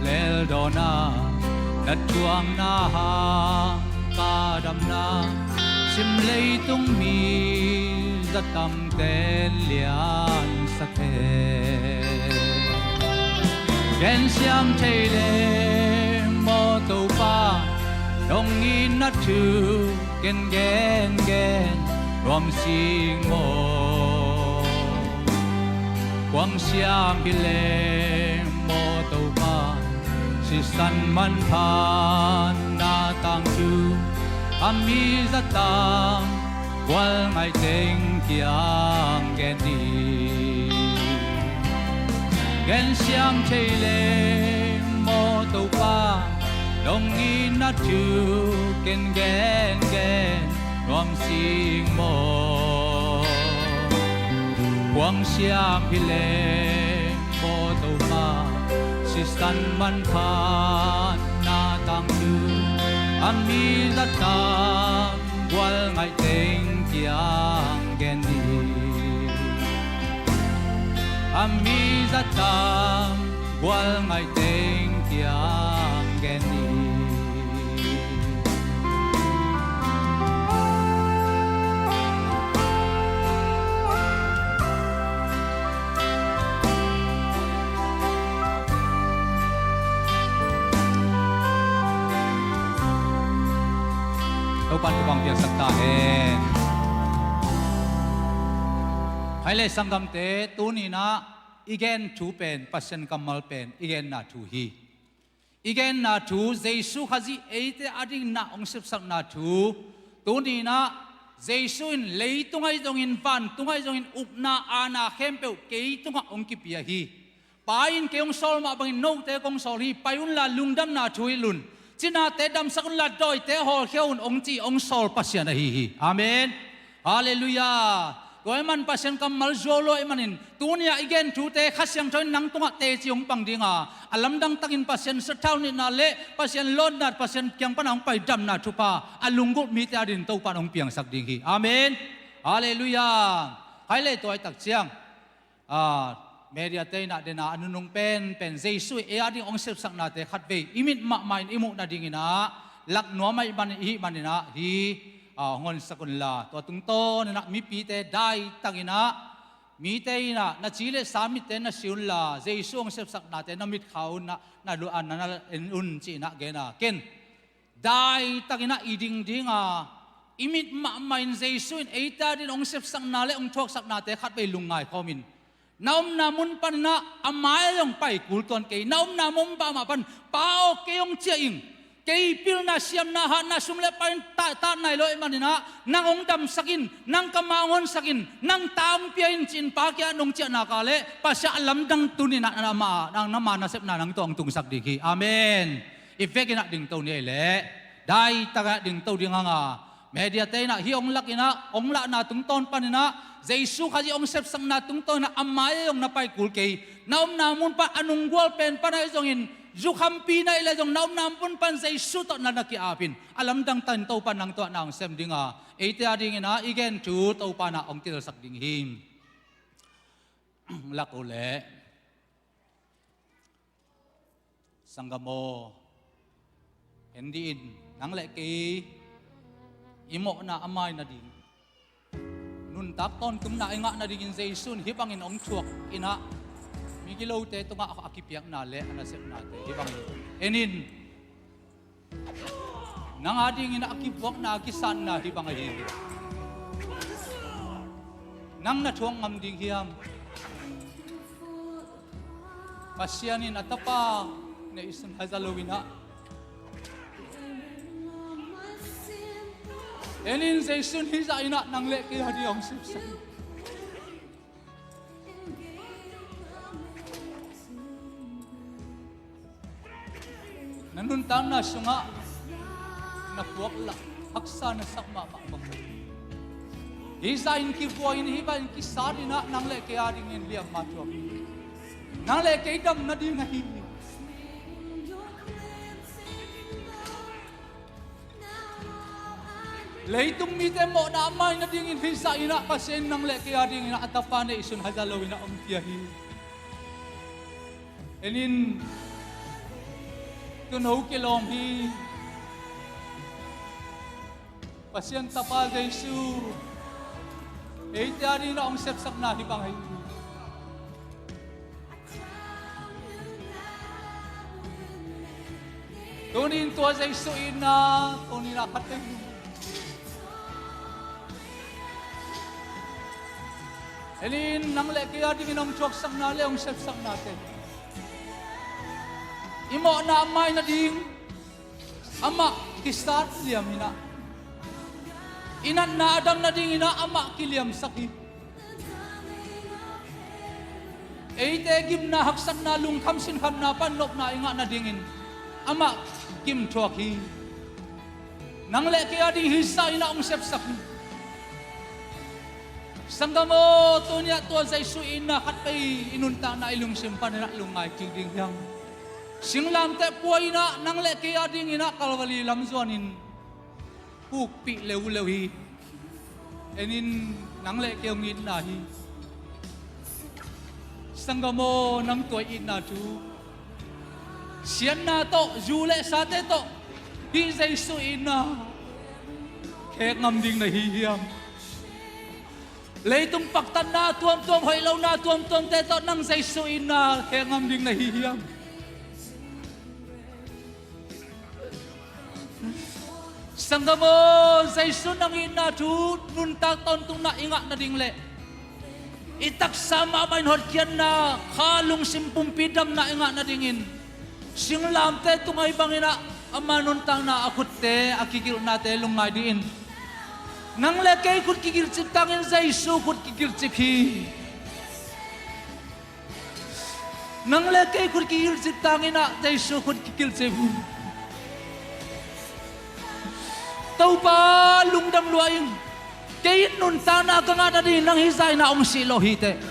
lel dona na chuang na hang ka dam na sim lei tung mi za tam ten lian sa the gen siam thei le mo tàu pa nong in na tu gen rom sing mo quang siam bi le mo tàu pa si san man phan na tang tu ami za tam wal ngai teng kiang gen đi gen siam thei le mo tàu pa nong in na tu gen rom sing mo quang siam hi le mo tàu pa si san man phan na tang tu ami za tam wal ngai teng kiang gen đi ami za tam wal ngai teng kiang gen đi tàu pan của bằng việc sắc ta hen hai le sangam te tu ni na igen thu pen pasien kamal pen igen na thu hi igen na thu Jesu khazi eite ading na ong sep sak na thu tu ni na Jesu in lei tungai dong in van tungai dong in upna ana khempeu ke tunga ong ki pia hi pain ke ong sol ma bangin no te kong sol hi payun la lungdam na thui lun china te dam sakun la doi te hol kheun ong chi ong sol pasian hi amen hallelujah Goi man pasien kam mal zolo emanin tunia igen thu te khasyang thoi nang tunga te chiong pang dinga alam dang takin pasien sathau ni na le pasien lon nat pasien kyang panang pai dam na thupa alungu mi ta din to panong piang sak ding hi amen hallelujah hai le toy tak chiang media te na de na anunung pen jesu e ading ong sep sak na te khat ve imit ma main imu na ding ina lak no mai ban hi manina hi ngon sakun la to tung to na mi pi te dai tangina mi te na chile samit te na siun la jesu ong sep sak na te na mit khau na lu an na en un chi na ge na ken dai tangina iding dinga imit ma main jesu in eita din ong sep sak na le ong thok sak na te khat be lungai khomin naum namun pan na amai yong pai kul ton ke naum namum pa ma pan pao ke yong chia ing kay pil na siyam na ha na sumle pa ta nai loi manina nang ong dam sakin nang kamangon sakin nang taong piain chin pa kya nong chia na kale pa sya alam dang tunin na ma nang nama na sep na nang tong tung sak diki amen effect na ding to ni le dai ta ding to ding nga media te na hi ong lak ina ong la na tung ton panina Jesu khaji ong sep sang na tung ton na amay ong napai kul kay naom namun pa anong gwal pen panay zongin Zukhampi na ila jong naum nampun pan say suto na nakiapin. Alam dang tan tau pan nang to na ang sem dinga. Ite ading ina igen tu tau pa na ong til sak ding him. Lakule. Sanggamo. Endiin nang leki imo na amay na ding. Nun tak ton tum na inga na dingin Jesun hipangin ong chuak ina. Migilaw te ito nga ako akipiyak nale anasep natin ibang enin nang ading ina akipuak na akisan na ibang ahili nang natuang ngamding hiyam pasyanin atapa na isun hazalawina enin sa isun hisa ina nang leki hadi ang sipsan Nanuntang na sunga napuak la haksa na sakma makbang. Hisain kibuain hibain kisari na nang leke ading in liam matuak. Nang leke dam na di nahili. Leitung mite mo na amay na dingin hisain na pasen nang leke ading ina atapane isun hazalawin na umpiyahi. Enin tunaw kilom hi pasien tapal Jesu eita ni na ong sepsak na hibang hi tunin tua Jesu ina tunin na katay elin nang lekya di ginong chok sak na le ong sepsak natin imo na amay na ding ama kisat liam ina inan na adam na ding ina ama kiliam sakit eite gim na haksak na lungkham sinkham na panlok na inga na dingin ama kim choki nang le kaya ding hisa ina ong sepsak sanggamo tunya tua Jesu ina katpay inunta na ilung simpan na lungay kiding yang singlam te puay na nang leki ading ina kalwali lam zuanin pukpi lew-lewi enin nang leki ang ina hi sanggamo nang tuay ina tu siyan na to jule sa te to hi Jesu ina kaya ngamding nahihiyam leitung paktan na tuam-tuam hailaw na tuam-tuam te to nang Jesu ina kaya ngamding nahihiyam sanggamo Jesu nang ina tu nuntak ton tung na inga na dingle itak sama main hot kian na kalung simpum pidam na inga na dingin singlam te tungay bangina amanon tang na akut te akikil na te lungay diin nang lekay kut kikil chip tangin sa isu kut kikil chip hi nang lekay kut kikil chip tangin na sa isu kut kikil chip tau pa lungdam luaing kayin nun tana ka nga na din nang hisay na ong silo hite.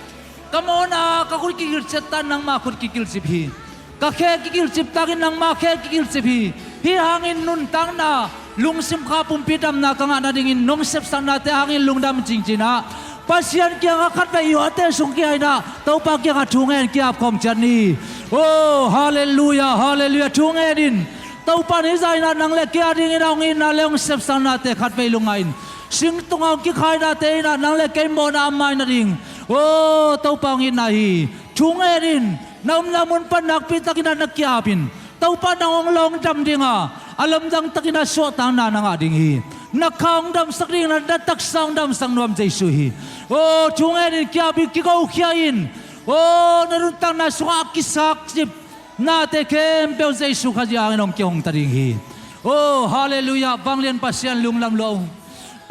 Kamo na kakul kikilsitan ng makul kikilsiphi. Kakhe kikilsiptagin ng makhe kikilsiphi. Hihangin nun tang na lungsim ka pumpidam na ka nga na dingin nung sepsang natin hangin lungdam jingjina. Pasyan kaya nga katpa iyote sung kaya na tau pa kaya nga tungen kaya kom chani. Oh hallelujah hallelujah tungen din. Tau pa nisay na nang lekya dingin ang ina leong sepsang natin katpa ilungain. Sing tungaw kikay natin na nang lekay mo na amay na ring. Oh, tau pangin nahi. Chungay rin. Naumlamun pa nakpita kina nakyapin. Tau pa nangong longdam di nga. Alam dang takina sotang na nga dinghi. Nakangdam sakring na nataksangdam sang nuam jaysuhi. Oh, chungay rin kyapin kikaw kyain. Oh, naruntang na suka kisak sip. Nate kempel jaysu kadyangin ang kyong taringhi. Oh, hallelujah. Banglian pasyan lunglam loong.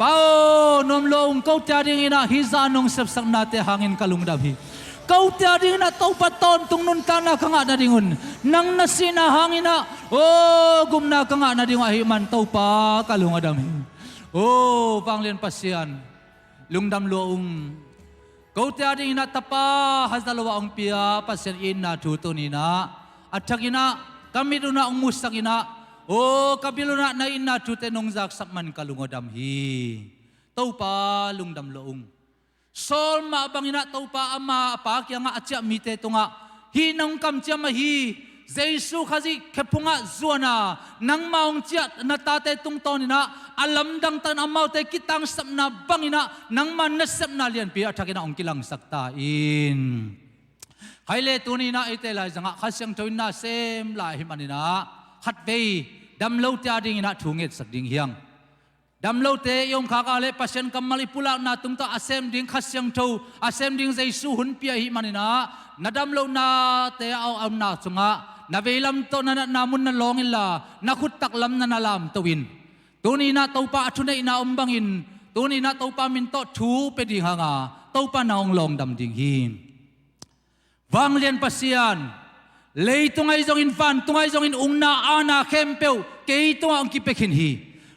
Pao nom loong kau tiading ina hiza nong sepsak nate hangin kalungdabi. Kau tiading ina tau paton tung nun tanah kanga na dingun. Nang nasina hangin na oh gumna kanga na dingun ahiman tau pa kalungadami. Oh panglian pasyan lungdam loong kau tiading ina tapa hasdalawa ang pia pasyan ina tutunina at ina kami doon na umusak ina. Oh, kabilo na ina chute nong zaksak man kalungodam hi. Tau pa lungdam loong. Sol maabang ina tau pa ama apa kya nga atya mite to nga hinang kam tia mahi. Jesu khazi kepunga zuana nang maong tia natate tung ton ina alam dang tan amaw te kitang sapna bangina nang manasap na lian pi athakina ong kilang saktain. Haile tunina itela janga khasyang toin na sem lahi manina hatwei damlo tiading ina thunget sakding hiang damlo te yong kakale pasien kamali pula na tungta asem ding khasyang tho asem ding jaisu hun pia hi manina nadamlo na te au am na chunga navelam to na namun na longilla nakhut taklam na nalam towin tunina topa athune ina umbangin tunina topa min to thu peding hanga topa naong long dam ding hin wanglian pasian lei tungay zong infan tungay zong in ungna ana kempeu kei tunga ang kipekhin hi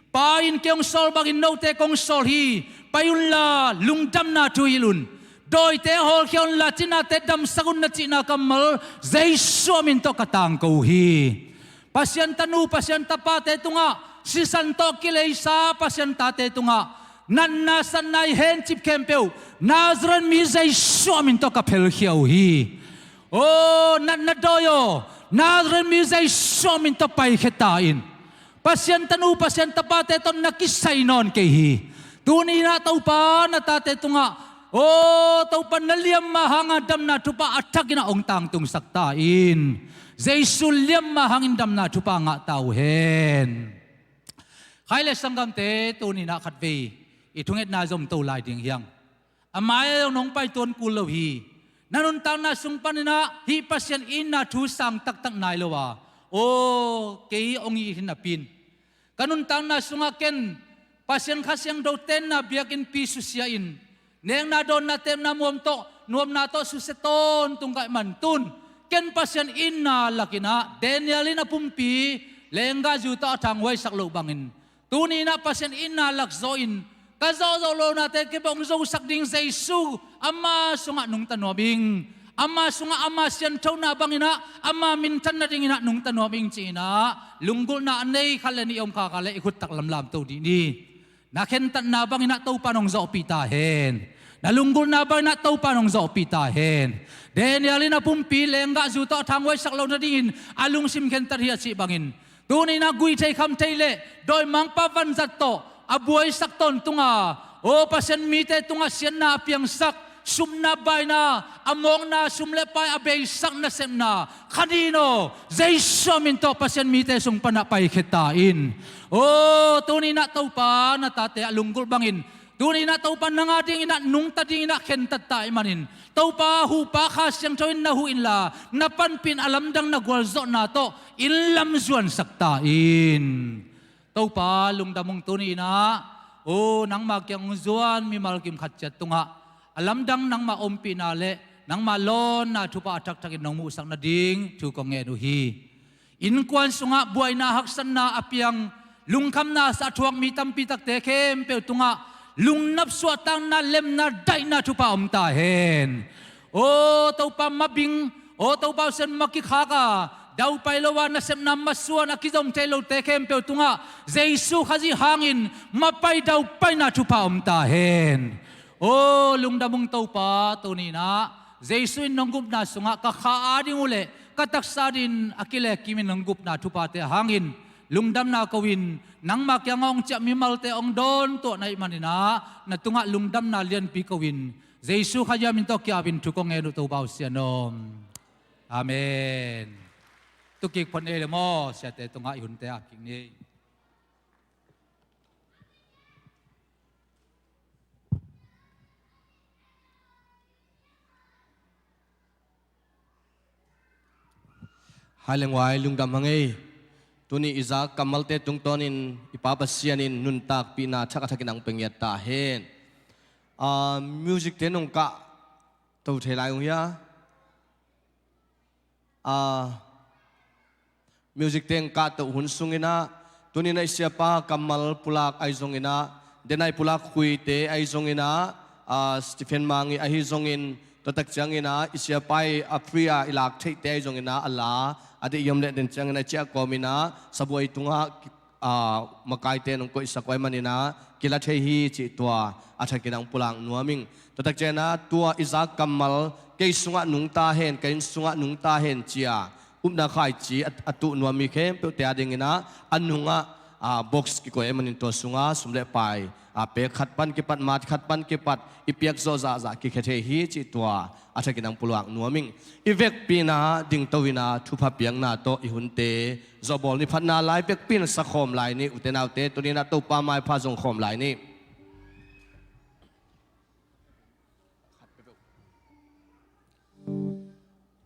pain keong sol bagin note kong sol hi payunla lungdam na tuilun doi te hol keong la china te dam sagun na china kamal jaisu min to katang ko hi pasyan tanu pasyan tapate tunga si santo kileisa pasyan tate tunga nannasan nai hen chip kempeu nazran mi jaisu min to kapel hiau hi. Oh, nadoyo, nadren mizay somin to pay kitain. Pasyan tanu, pasyan tapate to nakisay non kehi. Tuni na tau pa natate to nga. Oh, tau pa naliam mahangadam na tupa atagin na ong tang tung saktain. Jaisul liam mahangindam na tupa nga tauhen. Kailes sanggam te tuni na katve. Itungit na zom to lai ding hiyang. Amay nong pay ton kulaw hi. Nanuntang na sungpan na hi pasyan ina tusang taktak nailawa. O kay ongi hinapin. Kanuntang na sungaken pasyan kasyang daw ten na biyakin pisus yain. Neng na doon na tem na nuam to suseton tungkay mantun. Ken pasyan ina laki na Danielin na pumpi lengga juta at hangway saklo bangin. Tuni na pasyan ina lakzoin. Kazawzaw natin kibong zosak ding sa isu ama sunga nung tanobing ama sunga ama siyan taw na bangina ama mintan na ding ina nung tanobing china lunggol na anay kalani yung kakala ikut taklamlam taw dini nakentan na bangina taw panong zo pitahen nalunggol na bangina taw panong zo pitahen Daniel na pumpileng ga zuto tangway saklaw na dingin alung simkentar hiya si bangin tunay na guitay kamtayle doy mang pavanzat to abuay sakton tunga o pasyan mite tunga siyan na apiang sak sumna bay na among na sumlepay abay sak na sem na kanino jaisu minto pasyan mite sung panapay kitain o tunay na tau pa natate alunggol bangin tu ni na tau pa nanga ding ina nung ta ding ina khen tat tai manin tau pa hu pa kha siang choin na hu in la na pan pin alam dang na gwal zo na to in lam zuan sakta in tau pa lungdamong tu ni na o nang ma kyang zuan mi mal kim khat chat tunga alam dang nang ma om pi na le nang ma lon na thu pa atak takin nong mu sang na ding thu ko nge nu hi in kwan sunga buai na haksan na apiang lungkham na sa thuak mi tampi tak te khem pe tunga lungnap suatang na lem na dai na thu pa om ta hen o to pa mabing o to pa sen makikha ka dau pailowa na sem na masuan akizom telo te khem pe tunga jesu khaji hangin mapai dau pai na thu pa om ta hen o lungdamong to pa to ni na jesu in nonggup na sunga ka kha ading ule kataksa din akile kimin nonggup na thu pa te hangin lungdam na kawin nang makyangong cha mimal te ong don to na imanina na tunga lungdam na lian pi kawin jesu khaja min to kya bin thu ko nge nu to baw sianom amen tukik pon ele mo sia te tunga hunte aking ni Halengwai lungdam hangai tuni iza kamalte tungtonin ipapasianin nuntak pina chakatakinang pengyat tahen music tenong ka tau thelai ong ya music teng ka tau hun sungina tuni na siapa kamal pulak ai zongina denai pulak kuite ai zongina Stephen Mangi ai zongin tatak changina isiapai apria ilak thei te ai zongina ala adi yomle den changina cha komina sabuai tunga makai te nong ko isakwai manina kila thei hi chi tua athakinang pulang nuaming tatak chena tua izak kamal ke sunga nungta hen kain sunga nungta hen chia umna khai chi atu nuami khem pe te adingina anunga box ki ko emanin to sunga sumle pai pe khat pan ki pat mat khat pan ki pat ipiak zo za za ki khethe hi chi tua athakinang puluak nuaming ivek pina ding towina thupa piang na to ihunte zobol ni phatna lai pek pin sa khom lai ni utenaute tunina to pa mai pha jong khom lai ni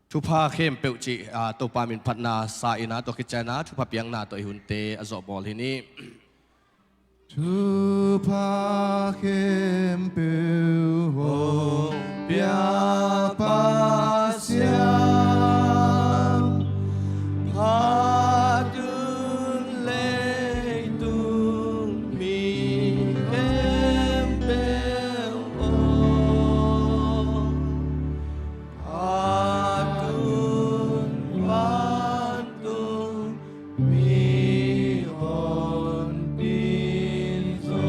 thupa khem peu chi to pa min phatna sa ina to kichana thupa piang na to ihunte azobol hi ni Thupa khem peu ho pia pa siam padun le tung mi khem peu ho padun padun mi hon tin zo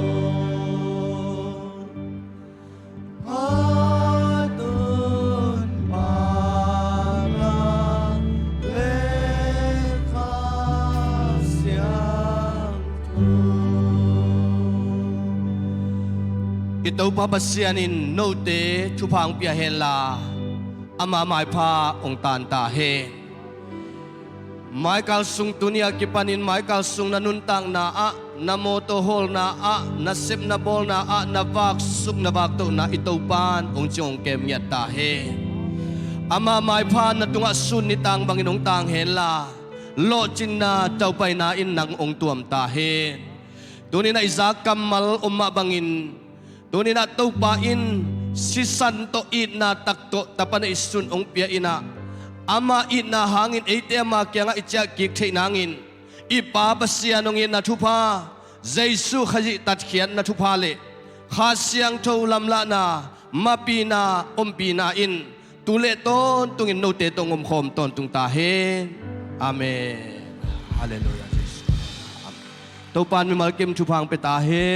padun para le kha siam tu ito papasianin note thupang pia hela ama mai pha ong tan ta he Michael sung tunia kipanin Michael sung nanuntang na na moto hol na na sip na bol na na vak suk na vak to na ito pan ong chong kem yat ta he ama mai pha na tunga sun ni tang banginong tang hela lo chin na tau pai na in nang ong tuam ta he tuni na izak kamal umma bangin tuni na tau pa in sisan to it na takto tapan isun ong pia ina ama it na hangin ate ama kya nga itya kik thei nangin ipa pasia nong in na thupa jesu khaji tat khian na thupa le kha siang tho lam la na mapi na ompi na in tule ton tungin no te tong om khom ton tung ta he amen hallelujah to pan mi mal kim thupang pe ta he